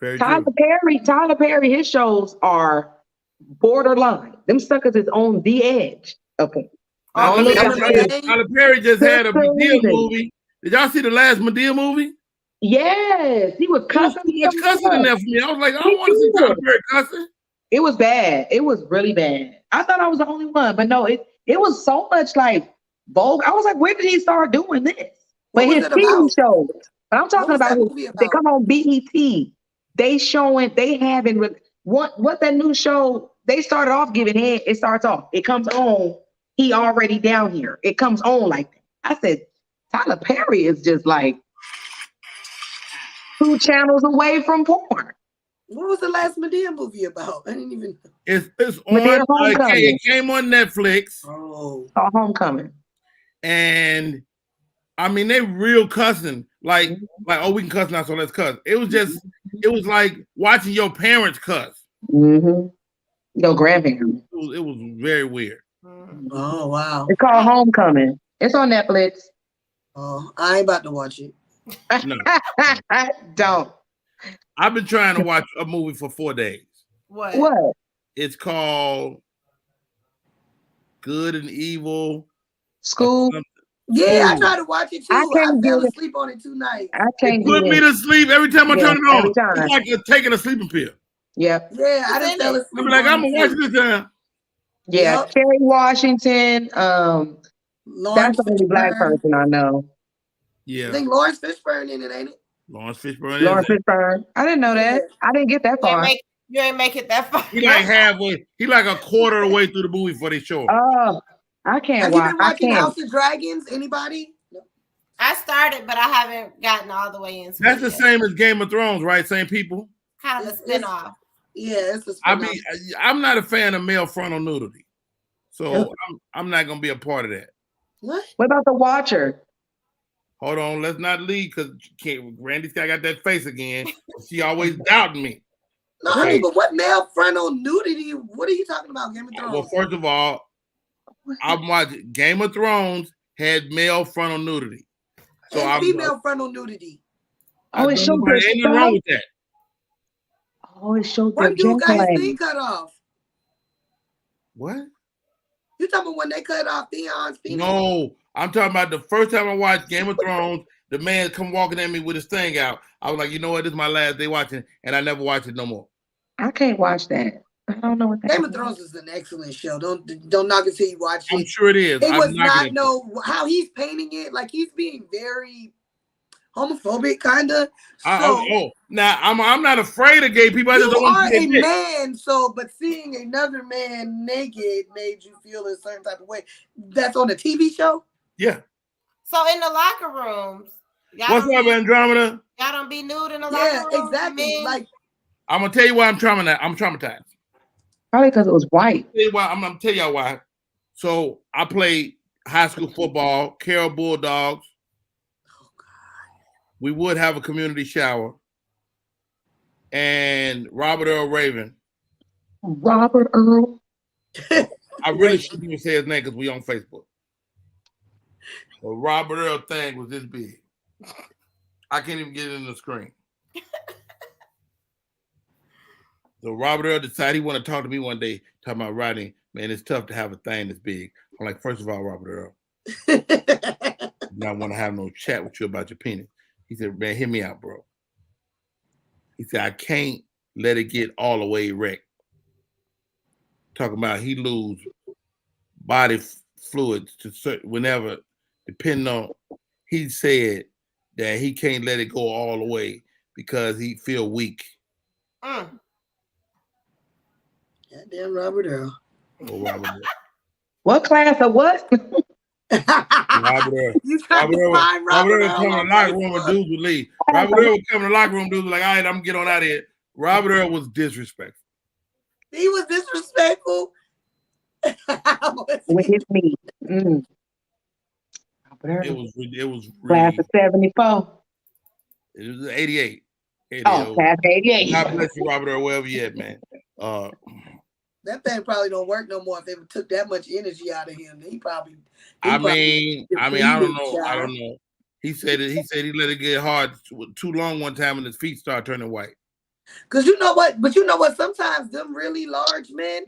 Very Tyler true. Perry, his shows are borderline. Them suckers is on the edge of porn. Tyler Perry just had a Madea movie. Did y'all see the last Madea movie? Yes, he was cussing. Too much cussing in there for me. I was like, I don't want to see Tyler Perry cussing. It was bad. It was really bad. I thought I was the only one, but no, it was so much like vulgar. I was like, where did he start doing this? But his TV shows. But I'm talking about they come on BET. They having what that new show. They started off giving head. It starts off. It comes on. He already down here. It comes on like that. I said, Tyler Perry is just like 2 channels away from porn. What was the last Madea movie about? I didn't even. It's on. It came on Netflix. Oh, Homecoming. And I mean, they real cussing. Like, oh, we can cuss now, so let's cuss. It was like watching your parents cuss. Mm-hmm. Your grandparents. It was very weird. Oh, wow. It's called Homecoming. It's on Netflix. Oh, I ain't about to watch it. No. Don't. I've been trying to watch a movie for 4 days. What? It's called Good and Evil. School. Yeah, I tried to watch it too. I fell asleep on it 2 nights. I can't put me to sleep every time I turn it on. It's like you're taking a sleeping pill. Yep. Yeah, I just fell asleep. I'm like, I'm gonna watch this time. Yeah, yep. Kerry Washington. That's the only black person I know. Yeah. I think Lawrence Fishburne in it, ain't it? Lawrence Fishburne. Lawrence Fishburne. I didn't know that. I didn't get that far. You ain't make it that far. He like halfway. He like a quarter of the way through the movie before they show him. Oh, I can't watch. Have you been watching House of Dragons? Anybody? No. I started, but I haven't gotten all the way into it. That's the same as Game of Thrones, right? Same people. Kind of a spinoff. Yeah, it's a spinoff. I mean, I'm not a fan of male frontal nudity, so I'm not gonna be a part of that. What about The Watcher? Hold on, let's not leave because Randy's got that face again. She always doubting me. No, I mean, but what male frontal nudity? What are you talking about, Game of Thrones? Well, first of all, I'm watching Game of Thrones had male frontal nudity. So and female frontal nudity. Oh, it showed there's anything wrong with that. Oh, it showed one dude got his thing cut off. What? You talking about when they cut off Theon's penis? No, I'm talking about the first time I watched Game of Thrones. The man come walking at me with his thing out. I was like, you know what? This is my last day watching, and I never watch it no more. I can't watch that. I don't know what that Game of Thrones is an excellent show. Don't knock it till you watch it. I'm sure it is. It was not how he's painting it. Like he's being very homophobic, kind of. Now I'm not afraid of gay people. I just you don't want are to a man, but seeing another man naked made you feel a certain type of way. That's on a TV show. Yeah. So in the locker rooms, what's up, Andromeda? Y'all don't be nude in the locker room. Yeah, exactly. Like I'm gonna tell you why I'm traumatized. Probably because it was white. I'm gonna tell y'all why. So I played high school football, Carroll Bulldogs. Oh God. We would have a community shower. And Robert Earl Raven. Robert Earl. I really shouldn't even say his name because we on Facebook. Well, Robert Earl thing was this big. I can't even get it in the screen. So Robert Earl decided he wanted to talk to me one day, talking about Rodney, man, it's tough to have a thing this big. I'm like, first of all, Robert Earl, I don't want to have no chat with you about your penis. He said, man, hear me out, bro. He said, I can't let it get all the way wrecked. Talking about he lose body fluids to certain, whenever, depending on, he said that he can't let it go all the way because he feel weak. Goddamn Robert Earl. Oh, Robert Earl. What class of what? Robert Earl. You trying to find Robert Earl? Come in the locker room and dudes would leave. Robert Earl would come in the locker room, dudes were like, all right, I'm gonna get on out of here. Robert Earl was disrespectful. He was disrespectful. With his knee. It was class really, of 74. it was 88. Oh, class of 88. God bless you, Robert Earl, wherever you at, man. That thing probably don't work no more if they took that much energy out of him. He probably I don't know. He said he let it get hard too long one time and his feet started turning white. Cause you know what? But you know what? Sometimes them really large men,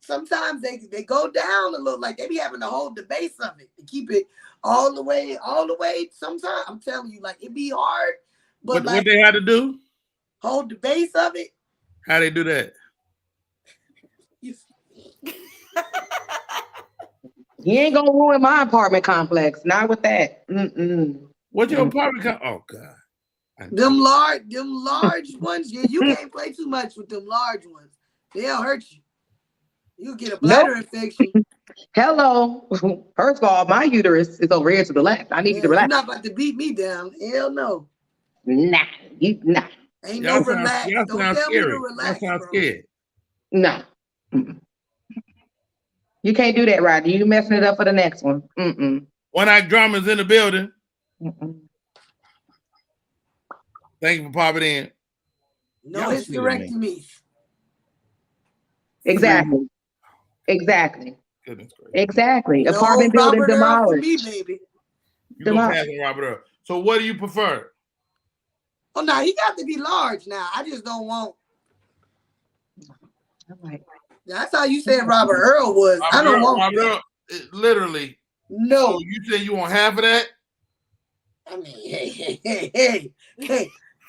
sometimes they go down a little, like they be having to hold the base of it to keep it all the way. Sometimes I'm telling you, like it be hard. But like, what they had to do? Hold the base of it. How they do that? He ain't gonna ruin my apartment complex. Not with that. What's your apartment? Oh God. Them large ones. Yeah, you can't play too much with them large ones. They'll hurt you. You get a bladder infection. Hello. First of all, my uterus is over here to the left. I need you to relax. You're not about to beat me down. Hell no. Nah. Ain't no relax. Don't tell me to relax. That sounds scared. No. You can't do that, Rodney. You messing it up for the next one. One Act Drama's in the building. Thank you for popping in. No hysterectomies. Exactly. Goodness gracious. Exactly. No Apartment building Robert Earl for demolished. me, baby. You go past on Robert Earl. So what do you prefer? Oh no, he got to be large now. I just don't want. That's how you said Robert Earl was. I don't want Robert Earl, literally. No. So you say you want half of that? I mean, hey.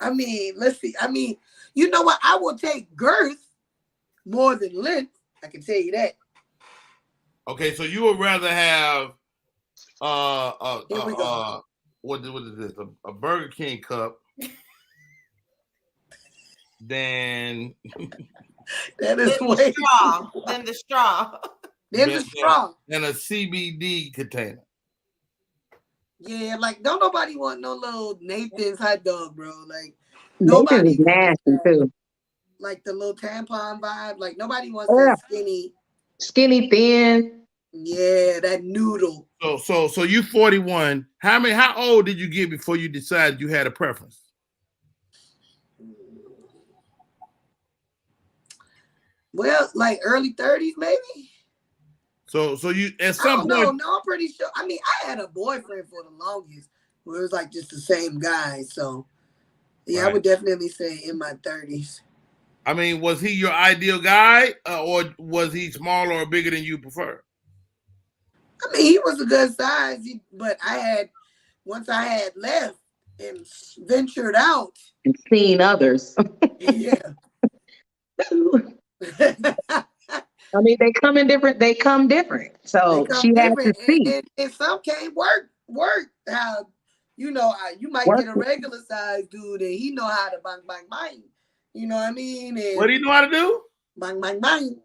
I mean, let's see. I mean, you know what? I will take girth more than length. I can tell you that. Okay, so you would rather have what is this? A Burger King cup than that is the straw. Then the straw. Then the straw. And a CBD container. Yeah, like don't nobody want no little Nathan's hot dog, bro. Like Nathan's is nasty too. Like the little tampon vibe. Like nobody wants that skinny thin. Yeah, that noodle. So you 41. How old did you get before you decided you had a preference? Well, like early 30s, maybe. So you at some point. No, I'm pretty sure. I mean, I had a boyfriend for the longest where it was like just the same guy. So yeah, right. I would definitely say in my 30s. I mean, was he your ideal guy, or was he smaller or bigger than you prefer? I mean, he was a good size, but once I had left and ventured out and seen others. Yeah. I mean, they come different. So she had to see. And some can't work how, you might get a regular size dude and he know how to bang, bang, bang. You know what I mean? And what do you know how to do? Bang, bang, bang,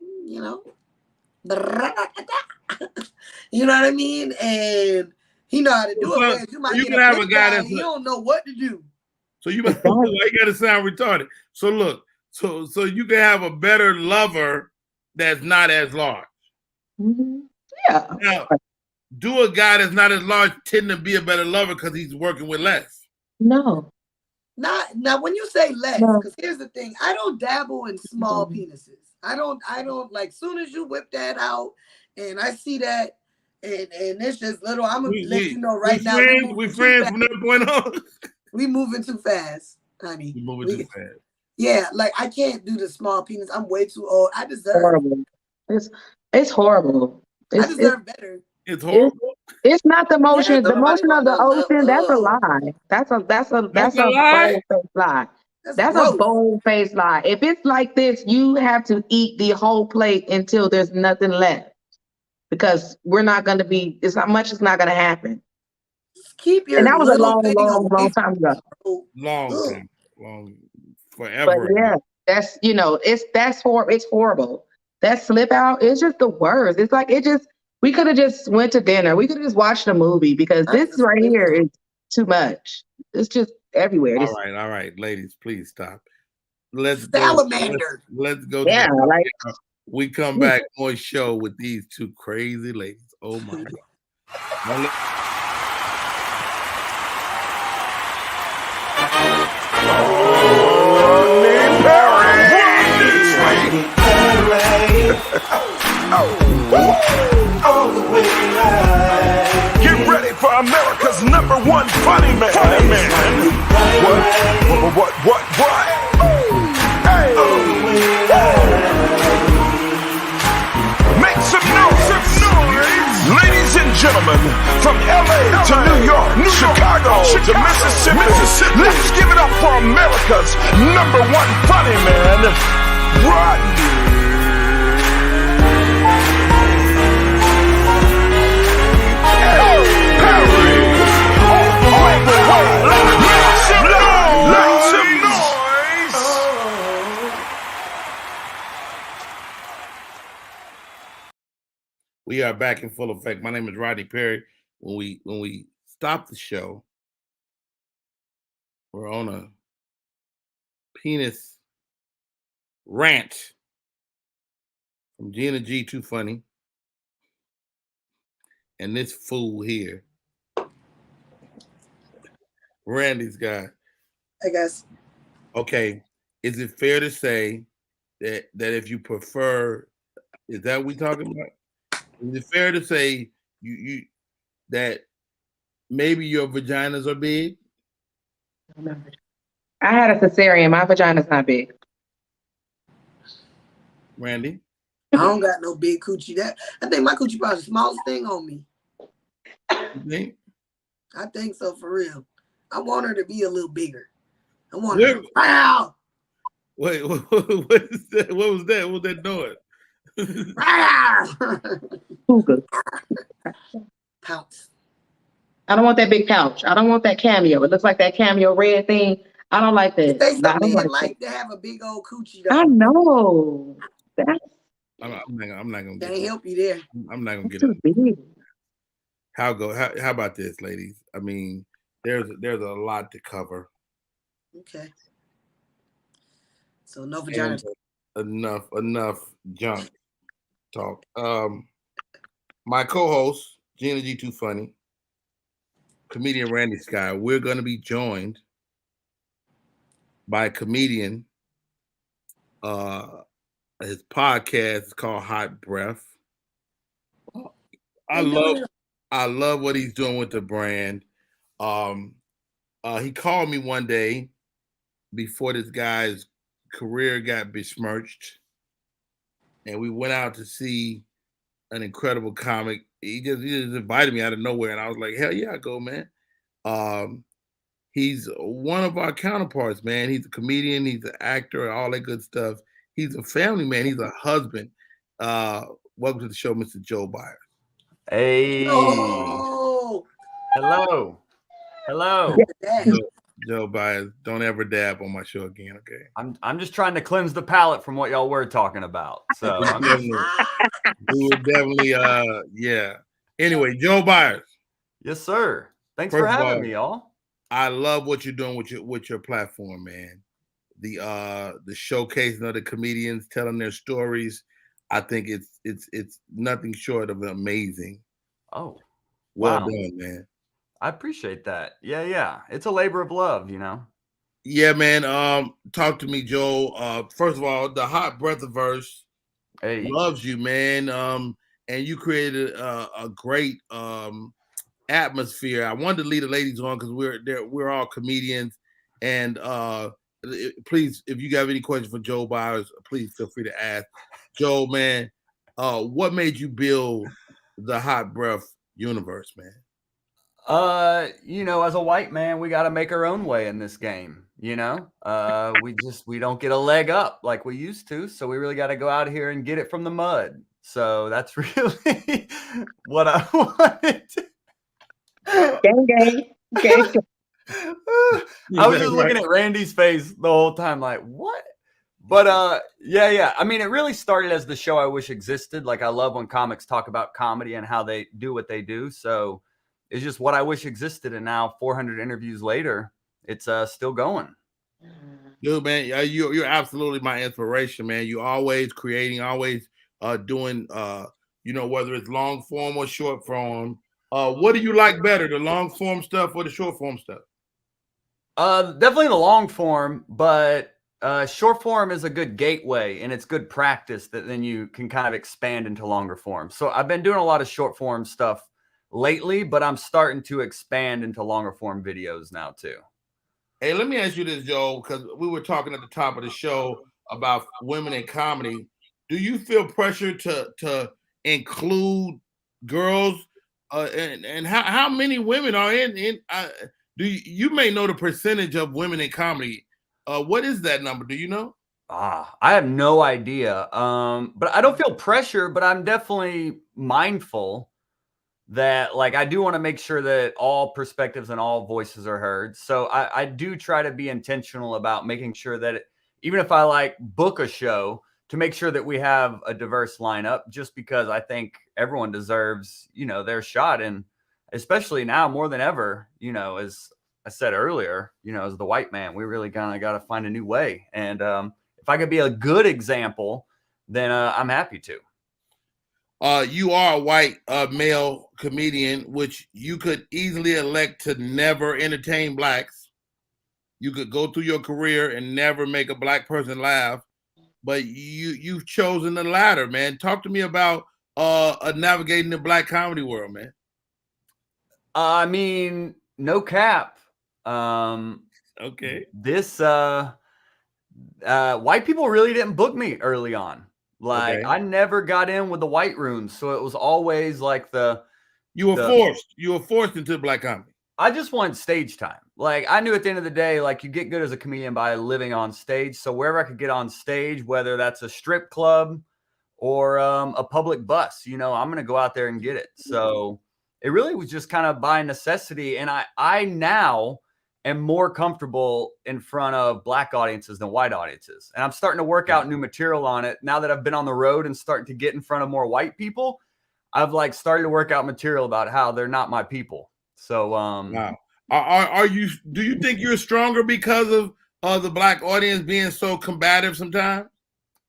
You know what I mean? And he know how to do it. You might get a have a guy that you don't know what to do. So you got to sound retarded. So look, so you can have a better lover that's not as large. Mm-hmm. Yeah. Now, do a guy that's not as large tend to be a better lover because he's working with less? No. Now when you say less, because here's the thing, I don't dabble in small penises. I don't like soon as you whip that out and I see that, And it's just little. I'm gonna let you know we right now. We friends from that point on. We moving too fast, honey. We moving too fast. Yeah, like I can't do the small penis. I'm way too old. I deserve horrible. It's horrible. I deserve better. It's horrible. It's not the motion. Yeah, The motion of the ocean. That's a oh. lie. That's a lie? bold-faced lie. That's gross. a bold-faced lie. If it's like this, you have to eat the whole plate until there's nothing left, because we're not going to be. It's not much. It's not going to happen. Just keep your. And that was a long time ago. Long, forever. But yeah, that's that's horrible. It's horrible. That slip out. It's just the worst. It's like we could have just went to dinner. We could have just watched a movie, because this right here is too much. It's just everywhere. All right, ladies, please stop. Let's Salamander. Let's go. Yeah, like we come back on show with these two crazy ladies. Oh my God. Get ready for America's #1 funny man. What? Hey. Make some noise. Ladies and gentlemen, from LA to New York, Chicago to Mississippi, let's give it up for America's #1 funny man, Rodney. We are back in full effect. My name is Rodney Perry. When we stop the show, we're on a penis rant from Gina G. Too Funny, and this fool here, Randy's guy. I guess. Okay, is it fair to say that if you prefer, is that what we talking about? Is it fair to say you that maybe your vaginas are big? I had a cesarean. My vagina's not big. Randy? I don't got no big coochie. I think my coochie probably the smallest thing on me. You think? I think so, for real. I want her to be a little bigger. I want her to Wait, what is that? What was that? What was that doing? Pounce. I don't want that big pouch. I don't want that cameo. It looks like that cameo red thing. I don't like that. They like to have a big old coochie though. I know. I'm not gonna can't help you there. I'm not gonna get it. How about this, ladies? I mean, there's a lot to cover. Okay. So no vagina. Enough junk talk. My co-host, Gina G. Too Funny, comedian Randy Sky. We're gonna be joined by a comedian. His podcast is called Hot Breath. I love what he's doing with the brand. He called me one day before this guy's career got besmirched, and we went out to see an incredible comic. He just invited me out of nowhere, and I was like, hell yeah, I go, man. He's one of our counterparts, man. He's a comedian, he's an actor, all that good stuff. He's a family man, he's a husband. Welcome to the show, Mr. Joe Byers. Hey. Oh. Hello. Joe Byers, don't ever dab on my show again, okay? I'm just trying to cleanse the palate from what y'all were talking about. So we would definitely yeah. Anyway, Joe Byers. Yes, sir. Thanks for having me, y'all. I love what you're doing with your platform, man. The showcasing of the comedians telling their stories. I think it's nothing short of amazing. Oh, well done, man. I appreciate that. Yeah. It's a labor of love, you know. Yeah, man. Talk to me, Joe. First of all, the Hot Breathiverse loves you, man. and you created a great atmosphere. I wanted to lead the ladies on because we're all comedians, and please, if you have any questions for Joe Byers, please feel free to ask. Joe, man, what made you build the Hot Breath universe, man? You know, as a white man, we got to make our own way in this game. You know, we don't get a leg up like we used to, so we really got to go out here and get it from the mud. So that's really what I wanted. Gang. I was just looking at Randy's face the whole time, like, what? But yeah. I mean, it really started as the show I wish existed. Like, I love when comics talk about comedy and how they do what they do. So it's just what I wish existed. And now 400 interviews later, it's still going. Dude, man, you're absolutely my inspiration, man. You're always creating, always doing, you know, whether it's long form or short form. What do you like better, the long form stuff or the short form stuff? Definitely the long form, but short form is a good gateway, and it's good practice that then you can kind of expand into longer form. So I've been doing a lot of short form stuff lately, but I'm starting to expand into longer form videos now too. Hey, let me ask you this, Joe, because we were talking at the top of the show about women in comedy. Do you feel pressure to include girls? And how many women are in? You may know the percentage of women in comedy. What is that number? Do you know? I have no idea. But I don't feel pressure, but I'm definitely mindful that, like, I do want to make sure that all perspectives and all voices are heard. So I do try to be intentional about making sure that even if I like book a show, to make sure that we have a diverse lineup, just because I think everyone deserves, you know, their shot. And especially now more than ever, you know, as I said earlier, you know, as the white man, we really kind of got to find a new way. And if I could be a good example, then I'm happy to. You are a white male comedian, which you could easily elect to never entertain blacks. You could go through your career and never make a black person laugh, but you've chosen the latter, man. Talk to me about navigating the black comedy world, man. I mean, no cap. Okay. This white people really didn't book me early on. Like, okay. I never got in with the white rooms, so it was always like you were forced into black comedy. I just wanted stage time. Like, I knew at the end of the day, like, you get good as a comedian by living on stage. So wherever I could get on stage, whether that's a strip club or a public bus, you know, I'm going to go out there and get it. So it really was just kind of by necessity. And I now am more comfortable in front of black audiences than white audiences. And I'm starting to work out new material on it. Now that I've been on the road and starting to get in front of more white people, I've like started to work out material about how they're not my people. So, wow. Do you think you're stronger because of the black audience being so combative sometimes?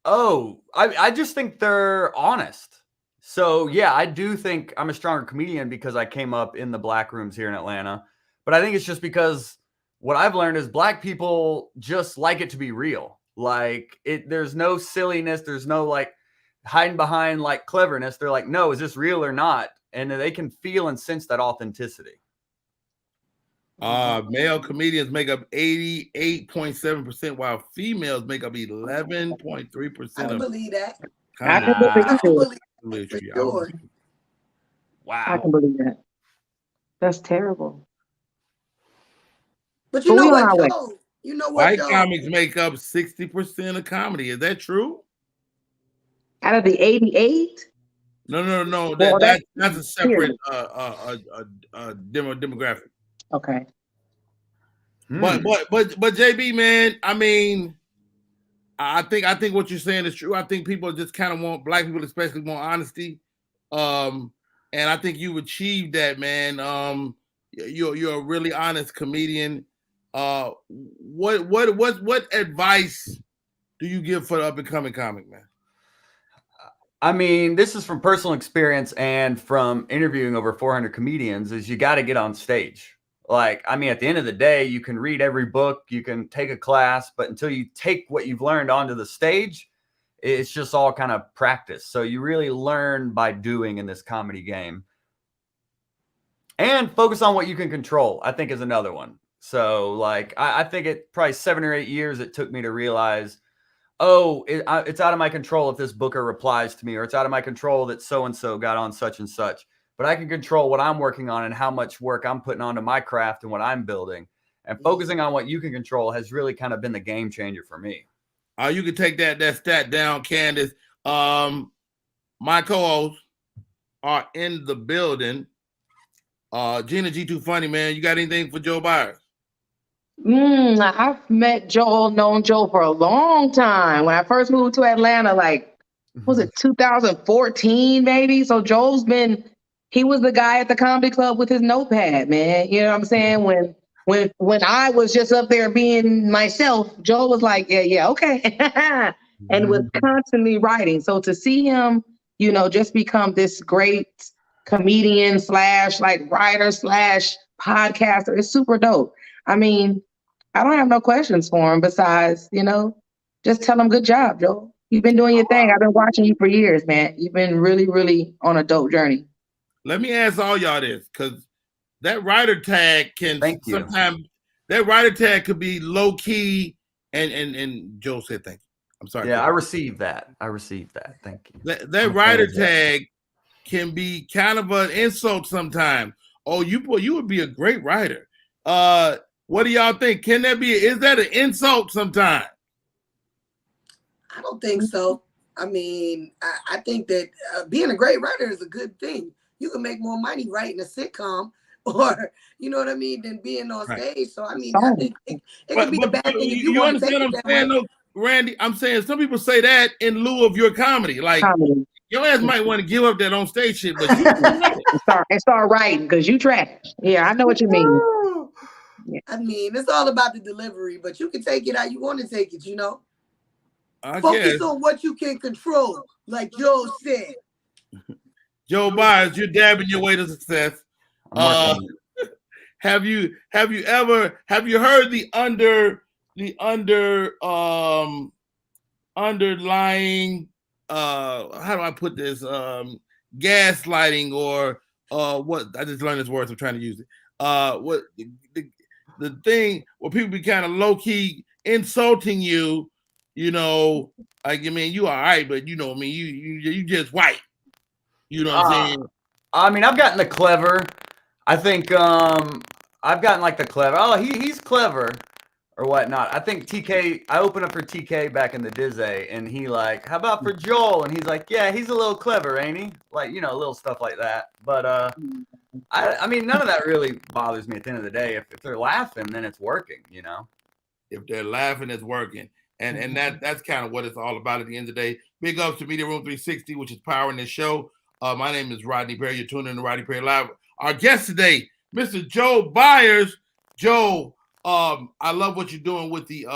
Oh, I just think they're honest. So yeah, I do think I'm a stronger comedian because I came up in the black rooms here in Atlanta. But I think it's just because what I've learned is black people just like it to be real. Like, there's no silliness. There's no like hiding behind like cleverness. They're like, no, is this real or not? And they can feel and sense that authenticity. Male comedians make up 88.7%, while females make up 11.3%. I believe that. I can believe it. Wow. I can believe that. That's terrible. But you know what, Joe? You know what, white Joe? comics make up 60% of comedy. Is that true? Out of the 88? No. Well, that's a separate demographic. Okay. But JB, man, I mean, I think what you're saying is true. I think people just kind of want, black people especially want honesty. And I think you've achieved that, man. You're a really honest comedian. What advice do you give for the up and coming comic, man? I mean, this is from personal experience and from interviewing over 400 comedians, is you got to get on stage. Like, I mean, at the end of the day, you can read every book, you can take a class, but until you take what you've learned onto the stage, It's just all kind of practice. So you really learn by doing in this comedy game. And focus on what you can control, I think, is another one. So, like, I think it probably 7 or 8 years it took me to realize, it's out of my control if this booker replies to me, or it's out of my control that so-and-so got on such and such. But I can control what I'm working on and how much work I'm putting onto my craft and what I'm building. And focusing on what you can control has really kind of been the game changer for me. You can take that stat down, Candace. My co-hosts are in the building. Gina G Too Funny, man. You got anything for Joe Byers? I've met Joel, known Joel for a long time. When I first moved to Atlanta, like, was it 2014 maybe? So Joel's he was the guy at the comedy club with his notepad, man. You know what I'm saying? When I was just up there being myself, Joel was like, yeah, okay. And was constantly writing. So to see him, just become this great comedian / like writer / podcaster, it's super dope. I mean, I don't have no questions for him besides, just tell him good job, Joel. You've been doing your thing. I've been watching you for years, man. You've been really, really on a dope journey. Let me ask all y'all this, because that writer tag can sometimes that writer tag could be low key, and Joe said thank you. I'm sorry. Yeah, I received that. Thank you. That writer tag can be kind of an insult sometimes. Oh, you would be a great writer. What do y'all think? Can that be? Is that an insult sometimes? I don't think so. I mean, I think that being a great writer is a good thing. You can make more money writing a sitcom, or you know what I mean, than being on stage. So I mean, I think it could be a bad thing if you want to take it that way. Though, Randy, I'm saying some people say that in lieu of your comedy. Like, your ass might want to give up that on stage shit, but you start writing because you trash. Yeah, I know what you mean. Yeah. I mean, it's all about the delivery, but you can take it how you want to take it, Focus on what you can control, like Joe said. Joe Byers, you're dabbing your way to success. Have you heard the underlying how do I put this, gaslighting, or what, I just learned this word, so I'm trying to use it, what the thing where people be kind of low-key insulting you, like, I mean, you all right, but you just white, what I'm saying? I mean, I've gotten the clever. I think I've gotten like the clever. Oh, he's clever or whatnot. I think TK, I opened up for TK back in the Dizzy, and he like, how about for Joel? And he's like, yeah, he's a little clever, ain't he? Like, little stuff like that. But I mean, none of that really bothers me at the end of the day. If they're laughing, then it's working, If they're laughing, it's working. And that's kind of what it's all about at the end of the day. Big ups to Media Room 360, which is powering this show. My name is Rodney Perry. You're tuning in to Rodney Perry Live. Our guest today, Mr. Joe Byers. Joe, I love what you're doing with the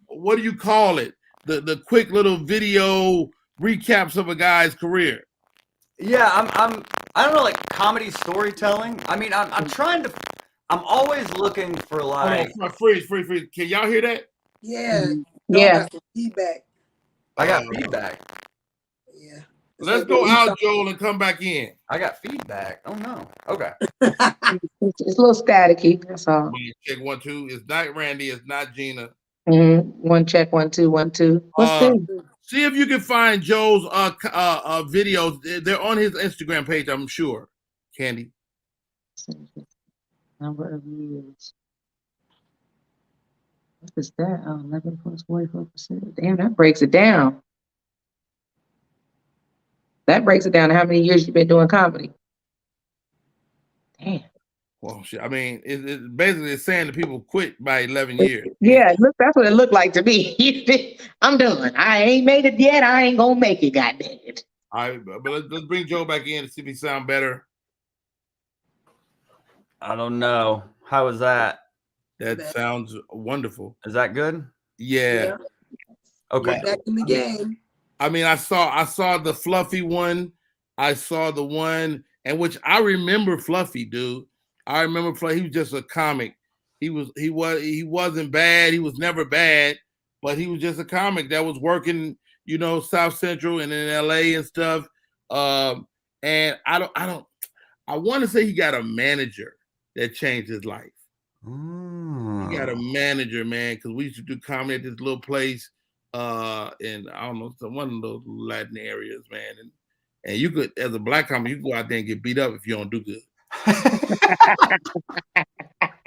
what do you call it? The quick little video recaps of a guy's career. Yeah, I don't know, like comedy storytelling. I mean, I'm always looking for like. Hold on, freeze. Can y'all hear that? Yeah. Yeah. Got some feedback. I got feedback. Yeah. Let's go out, Joel, and come back in. I got feedback. Oh no. Okay. It's a little staticky. That's all. Check 1 2. It's not Randy. It's not Gina. One check. 1 2 1 2. What's this? See if you can find Joe's videos. They're on his Instagram page, I'm sure. Candy. Number of views. What is that? 11 plus 44%. Damn, that breaks it down. That breaks it down to how many years you've been doing comedy. Damn. Well, shit, I mean, it basically it's saying that people quit by 11 years. Yeah, look, that's what it looked like to me. I'm done. I ain't made it yet. I ain't gonna make it. God dang it. All right, but let's bring Joe back in to see if he sound better. I don't know. How is that? That sounds wonderful. Is that good? Yeah. Okay. Back in the game. I mean, I saw the Fluffy one. I saw the one, and which I remember Fluffy, dude. I remember Fluffy. He was just a comic. He wasn't bad. He was never bad, but he was just a comic that was working, you know, South Central and in LA and stuff. And I want to say he got a manager that changed his life. He got a manager, man, because we used to do comedy at this little place in, I don't know, one of those Latin areas, man. And you could, as a black comic, you could go out there and get beat up if you don't do good.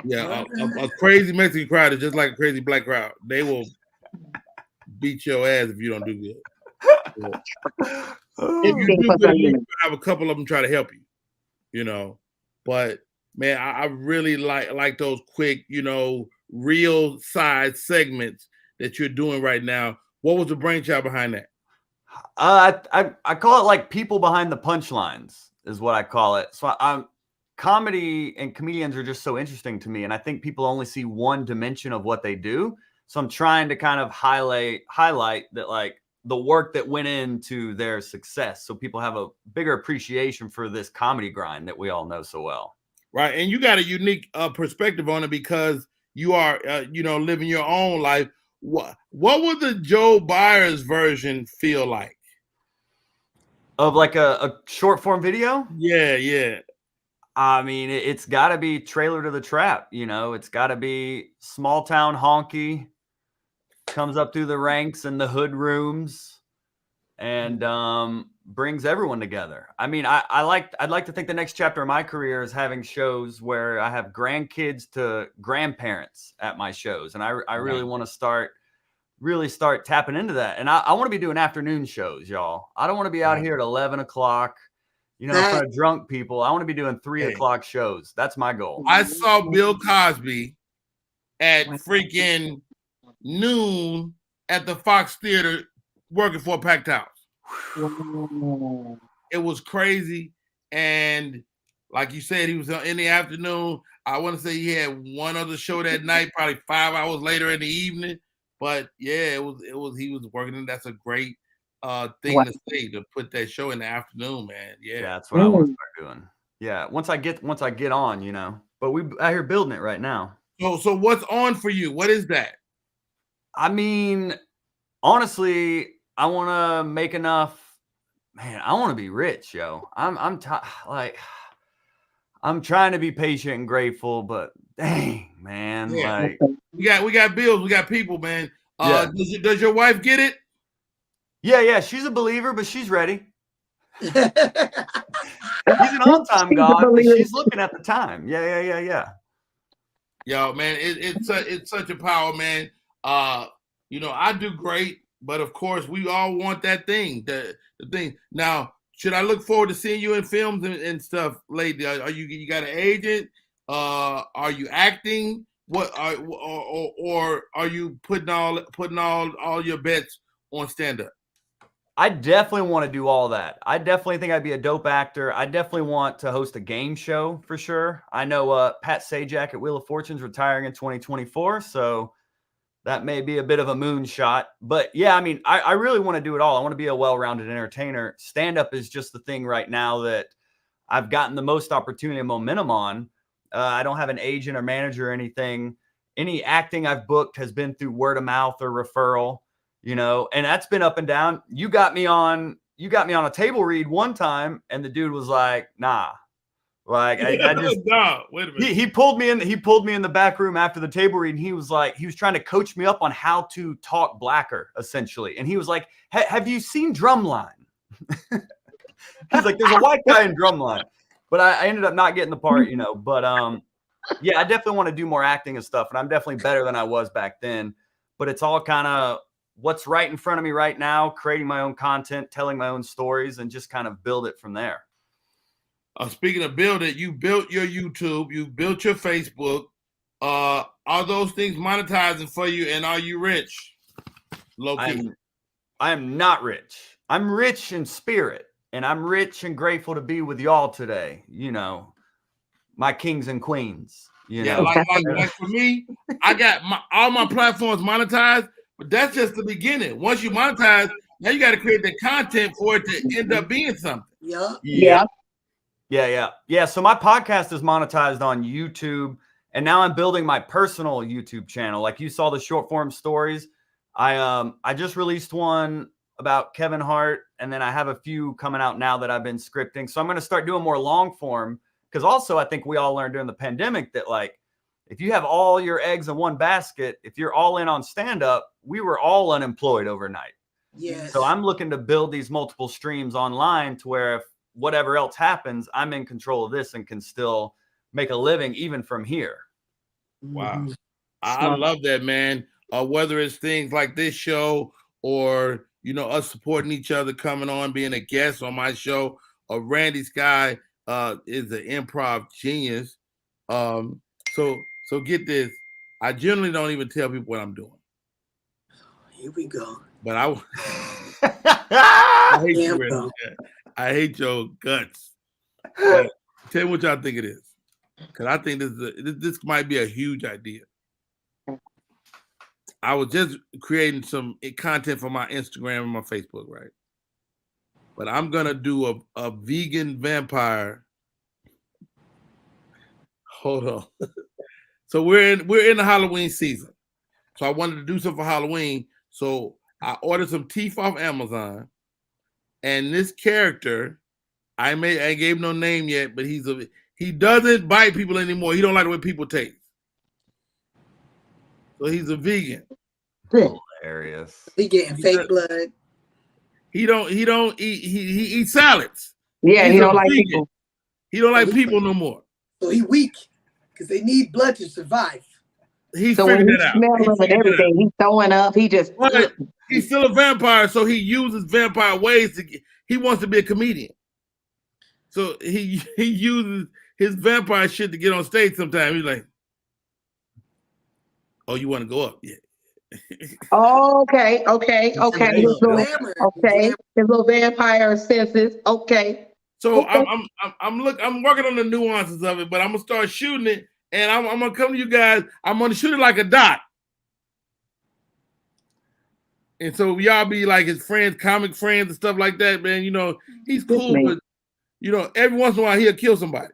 Yeah, a crazy Mexican crowd is just like a crazy black crowd. They will beat your ass if you don't do good. If you do good, you have a couple of them try to help you, you know. But man, I really like those quick, you know, real side segments that you're doing right now. What was the brainchild behind that? I call it like people behind the punchlines is what I call it. So comedy and comedians are just so interesting to me, and I think people only see one dimension of what they do. So I'm trying to kind of highlight that, like, the work that went into their success, so people have a bigger appreciation for this comedy grind that we all know so well. Right, and you got a unique perspective on it because you are, you know, living your own life. What would the Joe Byers version feel like? Of like a short form video? Yeah. I mean, it's got to be Trailer to the Trap. You know, it's got to be small town honky, comes up through the ranks in the hood rooms, and brings everyone together. I mean, I'd like to think the next chapter of my career is having shows where I have grandkids to grandparents at my shows, and I really want to start tapping into that. And I want to be doing afternoon shows, y'all. I don't want to be out here at 11 o'clock. You know, in front of drunk people. I want to be doing 3 o'clock shows. That's my goal. I saw Bill Cosby at freaking noon at the Fox Theater working for a packed house. It was crazy. And like you said, he was in the afternoon. I want to say he had one other show that night, probably 5 hours later in the evening. But yeah, it was he was working, and that's a great thing to say, to put that show in the afternoon, man. Yeah, that's what I want to start doing. Yeah, once I get on, you know. But we out here building it right now. So what's on for you? What is that? I mean, honestly, I want to make enough. Man, I want to be rich, yo. I'm trying to be patient and grateful, but dang, man, like we got bills, we got people, man. Does your wife get it? Yeah, she's a believer, but she's ready. He's an on-time God, but she's looking at the time. Yeah. Yo, man, it's such a power, man. You know, I do great, but of course, we all want that thing. The thing. Now, should I look forward to seeing you in films and stuff lately? Are you got an agent? Are you acting? What or are you putting all your bets on stand-up? I definitely want to do all that. I definitely think I'd be a dope actor. I definitely want to host a game show for sure. I know Pat Sajak at Wheel of Fortune's retiring in 2024, so that may be a bit of a moonshot. But yeah, I mean, I really want to do it all. I want to be a well-rounded entertainer. Stand-up is just the thing right now that I've gotten the most opportunity and momentum on. I don't have an agent or manager or anything. Any acting I've booked has been through word of mouth or referral. You know, and that's been up and down. You got me on a table read one time, and the dude was like, nah. Like I just nah, wait a minute. He pulled me in the back room after the table read, and he was trying to coach me up on how to talk blacker, essentially. And he was like, have you seen Drumline? He's like, there's a white guy in Drumline. But I ended up not getting the part, you know. But yeah, I definitely want to do more acting and stuff, and I'm definitely better than I was back then. But it's all kind of what's right in front of me right now, creating my own content, telling my own stories, and just kind of build it from there. Speaking of build it, you built your YouTube, you built your Facebook. Are those things monetizing for you, and are you rich? Low-key. I am not rich. I'm rich in spirit, and I'm rich and grateful to be with y'all today. You know, my kings and queens. You know, like for me, I got all my platforms monetized. But that's just the beginning. Once you monetize, now you got to create the content for it to end up being something. Yeah. So my podcast is monetized on YouTube, and now I'm building my personal YouTube channel. Like you saw the short form stories. I just released one about Kevin Hart, and then I have a few coming out now that I've been scripting. So I'm going to start doing more long form, because also I think we all learned during the pandemic that like if you have all your eggs in one basket, if you're all in on stand up, we were all unemployed overnight. Yes. So I'm looking to build these multiple streams online to where if whatever else happens, I'm in control of this and can still make a living even from here. Wow. I love that, man. Whether it's things like this show or, you know, us supporting each other, coming on, being a guest on my show. Randy Sky is an improv genius. So get this. I generally don't even tell people what I'm doing. Here we go. But I hate you, Randy. I hate your guts. But tell me what y'all think it is. Because I think this might be a huge idea. I was just creating some content for my Instagram and my Facebook, right? But I'm gonna do a vegan vampire. Hold on. So we're in the Halloween season. So I wanted to do something for Halloween. So I ordered some teeth off Amazon. And this character, I gave no name yet, but he doesn't bite people anymore. He don't like the way people taste. So he's a vegan. Hilarious. He getting fake blood. He don't eat. He eats salads. Yeah, he don't like people. He don't like people no more. So he weak because they need blood to survive. He figured it out. Smelling everything. He's throwing up. He just. But he's still a vampire, so he uses vampire ways to. He wants to be a comedian. So he uses his vampire shit to get on stage sometimes. He's like, "Oh, you want to go up? Yeah." Okay. His little vampire senses. Okay. So I'm working on the nuances of it, but I'm gonna start shooting it, and I'm gonna come to you guys. I'm gonna shoot it like a dot, and so y'all be like his friends, comic friends, and stuff like that. Man, you know he's cool, but you know every once in a while he'll kill somebody.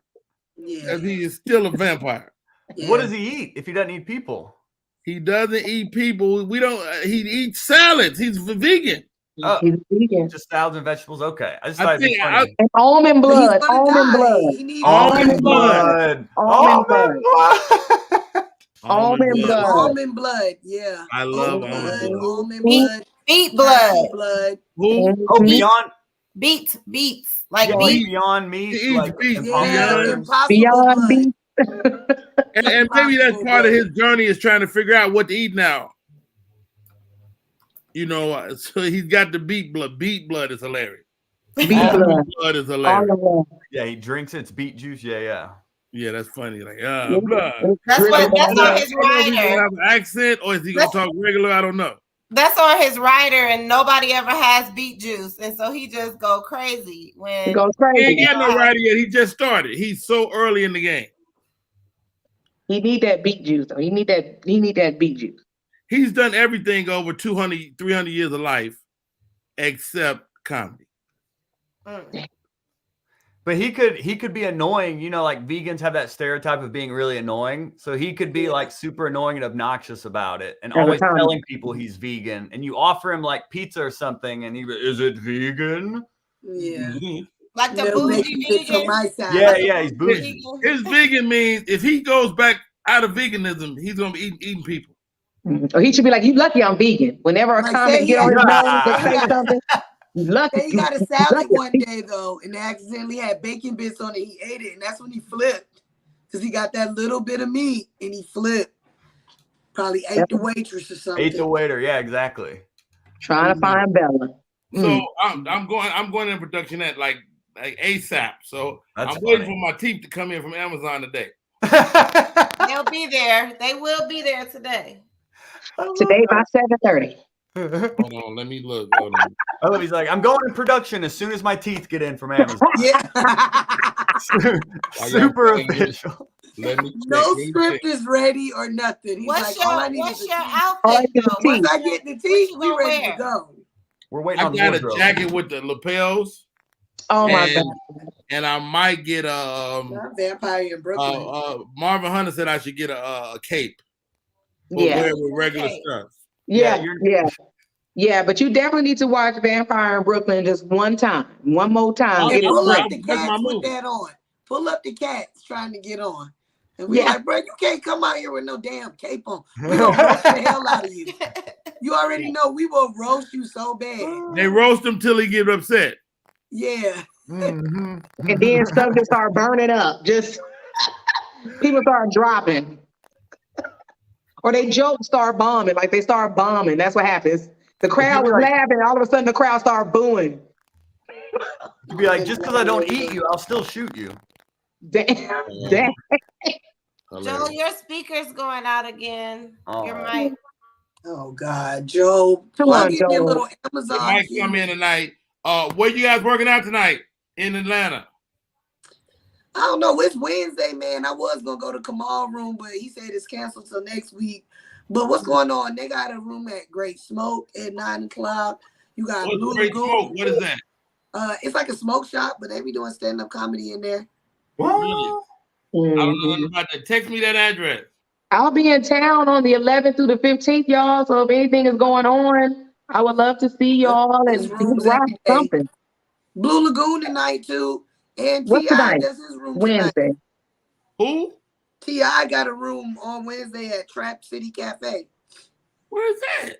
Yeah, as he is still a vampire. Yeah. What does he eat if he doesn't eat people? He doesn't eat people. We don't. He eats salads. He's vegan. He's vegan. Just salads and vegetables. Okay. I just thought it'd be funny. And almond blood. Almond blood. Almond blood. Almond blood. Almond blood. Almond blood. Yeah. I love almond blood. Almond blood. Beet blood. Who? Oh, beyond beets. Like beets. Beyond meat. Like beyond beet. And maybe that's part of his journey is trying to figure out what to eat now. You know, so he's got the beet blood. Beet blood is hilarious. Beet blood is hilarious. Yeah, he drinks its beet juice. Yeah. Yeah, that's funny. Like, blood. That's on his rider. Is he gonna have an accent or is he gonna talk regular? I don't know. That's on his rider, and nobody ever has beet juice, and so he just go crazy when he goes crazy. He ain't got no rider yet. He just started. He's so early in the game. He need that beet juice, though. He need that beet juice. He's done everything over 200, 300 years of life except comedy. But he could be annoying. You know, like vegans have that stereotype of being really annoying. So he could be like super annoying and obnoxious about it and always telling people he's vegan. And you offer him like pizza or something and is it vegan? Yeah. Like the bougie vegan. Yeah, he's bougie. His vegan means if he goes back out of veganism, he's gonna be eating people. Or he should be like, "You lucky I'm vegan." Whenever a comic get on his nose and say something, you lucky. He got a salad one day though, and accidentally had bacon bits on it. He ate it, and that's when he flipped because he got that little bit of meat, and he flipped. Probably ate the waitress or something. Ate the waiter, yeah, exactly. Trying to find Bella. So I'm going in production at like ASAP. So that's I'm waiting for my teeth to come in from Amazon today. They'll be there. They will be there today. Today by 7:30. Hold on, let me look. Hold on. Oh, he's like, I'm going in production as soon as my teeth get in from Amazon. Yeah. Super official. No script is ready or nothing. He's what's like, all I need what's is your a outfit? Once I get the teeth, we ready to go. We're waiting on I got wardrobe. a jacket with the lapels. Oh my God. And I might get Vampire in Brooklyn. Marvin Hunter said I should get a cape. Yeah. With regular stuff. Yeah, but you definitely need to watch Vampire in Brooklyn just one more time. And Get it pull straight. up the cats with that on. Pull up the cats trying to get on. And we're like, bro, you can't come out here with no damn cape on. We're going to roast the hell out of you. You already know we will roast you so bad. They roast him till he get upset. Yeah. And then stuff just start burning up. Just people start dropping. Or they jokes start bombing. Like they start bombing. That's what happens. The crowd was laughing. All of a sudden the crowd started booing. You'd be like, just because I don't eat you, I'll still shoot you. Damn. Joe, your speaker's going out again. Your mic. Oh God, Joe. Plug in your little Amazon. Might come in tonight. Where you guys working out tonight in Atlanta? I don't know. It's Wednesday, man. I was gonna go to Kamal room, but he said it's canceled till next week. But what's going on? They got a room at Great Smoke at 9 o'clock. You got Blue Great Smoke? What is that? It's like a smoke shop, but they be doing stand-up comedy in there. What? Really? I don't know nothing about that. Text me that address. I'll be in town on the 11th through the 15th, y'all. So if anything is going on, I would love to see y'all and rock something. Blue Lagoon tonight too, and What's T.I. does his room Wednesday. Tonight. Who? T.I. got a room on Wednesday at Trap City Cafe. Where is that?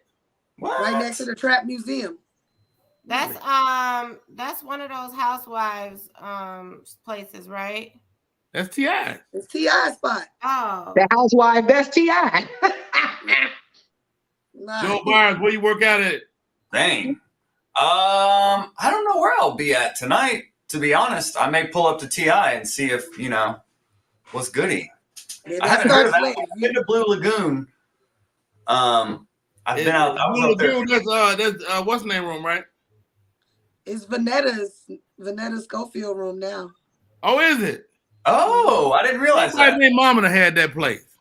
What? Right next to the Trap Museum. That's one of those housewives places, right? That's T.I. It's T.I. spot. Oh. The housewife, that's T.I. Joe Byers, where you work out at? Dang. I don't know where I'll be at tonight, to be honest. I may pull up to TI and see if, what's goody. Yeah, I haven't heard of that. I've been to Blue Lagoon. I've been out. I was Blue Lagoon, that's what's the name room, right? It's Vanetta's Schofield room now. Oh, is it? Oh, I didn't realize that. My mama had that place.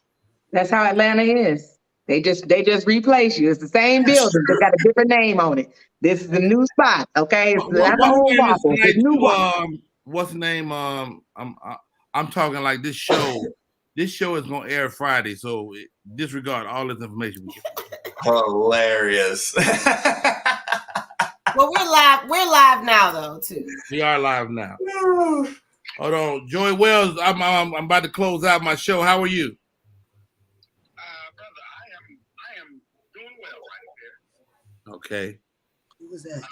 That's how Atlanta is. They just replace you. It's the same building, just got a different name on it. This is the new spot, okay? It's not the old waffle. It's new waffle. What's the name? I'm talking like this show. This show is gonna air Friday, so disregard all this information. Hilarious. Well, we're live now though too. We are live now. Hold on, Joey Wells. I'm about to close out my show. How are you? Brother, I am doing well right there. Okay. Who was that?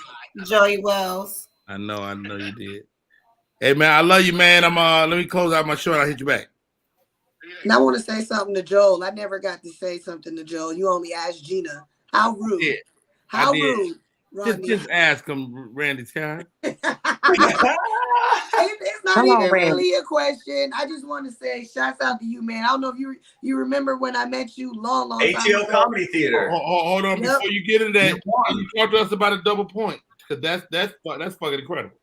Joey Wells. I know you did. Hey man, I love you, man. Let me close out my show and I'll hit you back. And I want to say something to Joel. I never got to say something to Joel. You only asked Gina. How rude. How rude. Just ask him, Randy Sky. It's not even really a question. I just want to say shouts out to you, man. I don't know if you remember when I met you long time ATL ago. Comedy Theater. Hold on, before you get into that, you talk to us about a double point because that's fucking incredible.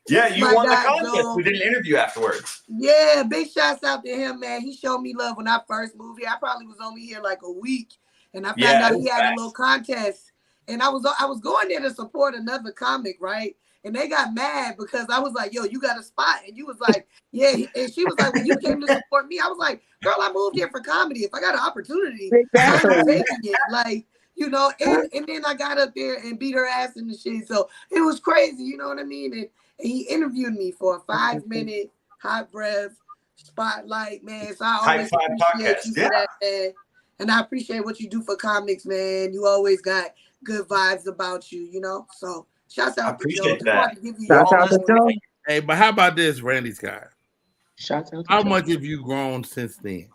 Yeah, you won the contest. Joel. We did an interview afterwards. Yeah, big shouts out to him, man. He showed me love when I first moved here. I probably was only here like a week, and I found out he had a little contest. And I was going there to support another comic, right? And they got mad because I was like, yo, you got a spot. And you was like, yeah. And she was like, well, you came to support me. I was like, girl, I moved here for comedy. If I got an opportunity, I'm taking it. Like, and then I got up there and beat her ass and the shit. So it was crazy, you know what I mean? And he interviewed me for a 5-minute hot breath spotlight, man. So I always appreciate you for that, man. And I appreciate what you do for comics, man. You always got good vibes about you, So shouts out to Joe. Shouts out to Joe. Hey, but how about this, Randy Scott? Shouts out to How Joe. much have you grown since then?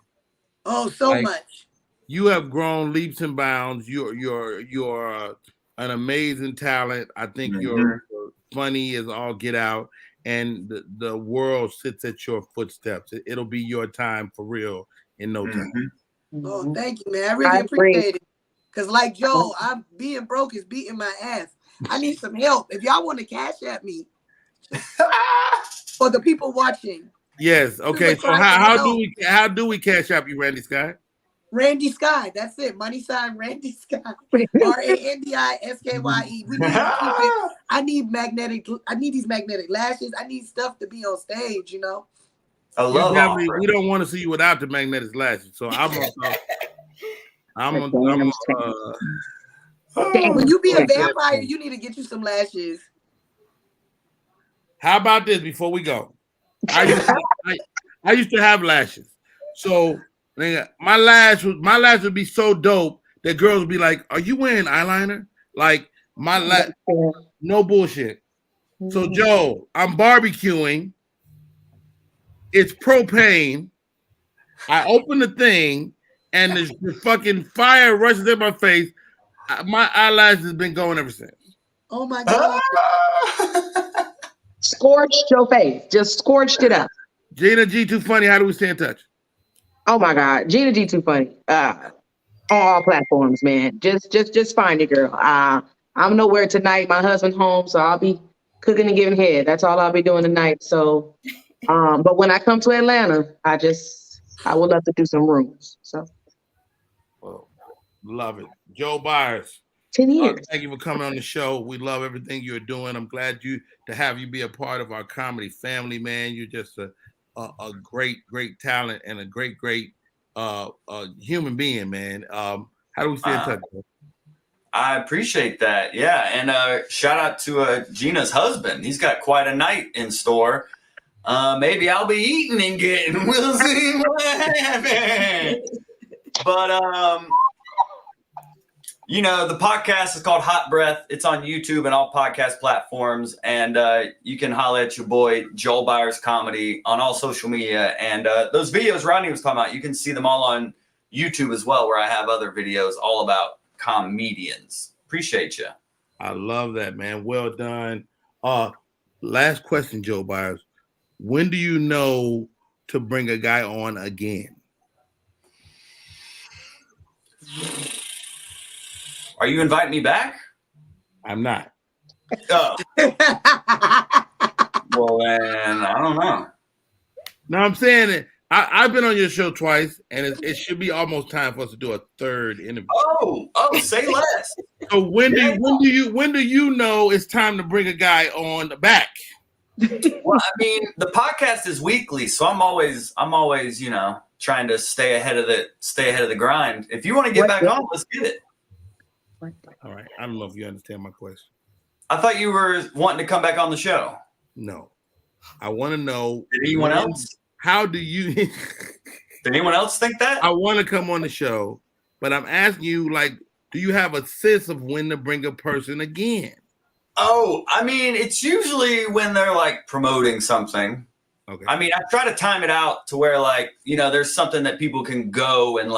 Oh, so much. You have grown leaps and bounds. You're an amazing talent. I think you're funny as all get out, and the world sits at your footsteps. It'll be your time for real in no time. Oh, thank you, man. I really appreciate it. Because like Joe, I'm being broke is beating my ass. I need some help. If y'all want to cash at me for the people watching. Yes. Okay. So how do we cash up you, Randy Sky? Randy Sky. That's it. Money sign Randy Sky. RANDISKYE. We need to keep it. I need these magnetic lashes. I need stuff to be on stage, I love we don't want to see you without the magnetic lashes. So When you be a vampire, you need to get you some lashes. How about this before we go? I used to have lashes. So my lash would be so dope that girls would be like, "Are you wearing eyeliner?" Like my no bullshit. So Joe, I'm barbecuing. It's propane. I open the thing and the fucking fire rushes in my face. My eyelash has been going ever since. Oh my God. Scorched your face. Just scorched it up. Gina G Too Funny. How do we stay in touch? Oh my God. Gina G Too Funny. On all platforms, man. Just find it, girl. I'm nowhere tonight. My husband's home, so I'll be cooking and giving head. That's all I'll be doing tonight. So but when I come to Atlanta, I would love to do some rooms. So love it. Joe Byers. 10 years. Thank you for coming on the show. We love everything you're doing. I'm glad to have you be a part of our comedy family, man. You're just a great talent and a great human being, man. How do we stay in touch? I appreciate that. Yeah, and shout out to Gina's husband. He's got quite a night in store. Maybe I'll be eating and getting. We'll see what happens. But the podcast is called Hot Breath. It's on YouTube and all podcast platforms. And you can holler at your boy, Joel Byers Comedy, on all social media. And those videos Rodney was talking about, you can see them all on YouTube as well, where I have other videos all about comedians. Appreciate you. I love that, man. Well done. Last question, Joe Byers. When do you know to bring a guy on again? Are you inviting me back? I'm not. Oh. Well, then, I don't know. No, I'm saying it. I've been on your show twice, and it should be almost time for us to do a third interview. Oh, say less. So when do you know it's time to bring a guy on back? Well, I mean, the podcast is weekly, so I'm always, trying to stay ahead of the grind. If you want to get back on, let's get it. All right. I don't know if you understand my question. I thought you were wanting to come back on the show. No. I want to know. Did anyone else? How do you? Did anyone else think that? I want to come on the show, but I'm asking you, do you have a sense of when to bring a person again? Oh, I mean, it's usually when they're promoting something. Okay. I mean, I try to time it out to where there's something that people can go and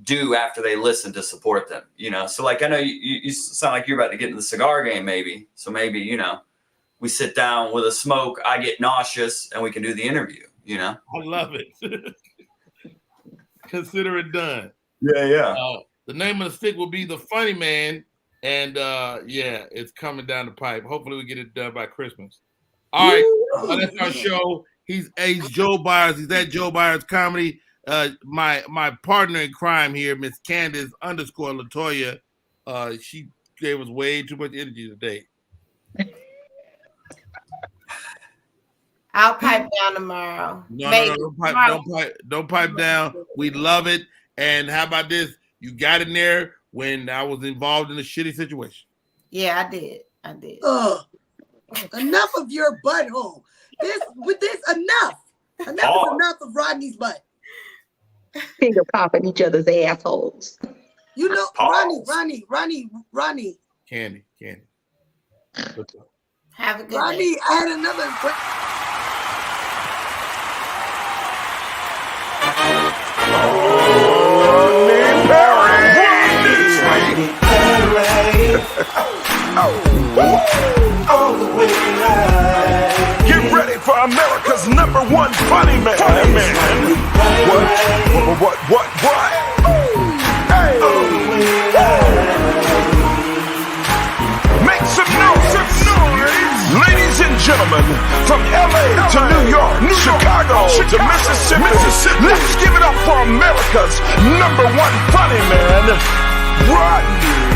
do after they listen to support them, So I know you sound like you're about to get in the cigar game, maybe. So maybe, we sit down with a smoke, I get nauseous, and we can do the interview, I love it. Consider it done. Yeah. The name of the stick will be The Funny Man. And it's coming down the pipe. Hopefully we get it done by Christmas. All right. That's our show. He's Joe Byers. He's at Joe Byers Comedy. My partner in crime here, Miss Candace _Latoya, she gave us way too much energy today. I'll pipe down tomorrow. No, don't pipe down. We love it. And how about this? You got in there when I was involved in a shitty situation. Yeah, I did. Enough of your butthole. Enough. Enough is enough of Rodney's butt. Finger popping each other's assholes. Ronnie. Candy. Have a good Rodney, day. I had another question. Get ready for America's #1 funny man. What? Hey. Make some noise. Ladies and gentlemen, from LA to New York, Chicago to Mississippi, let's give it up for America's #1 funny man, Rodney.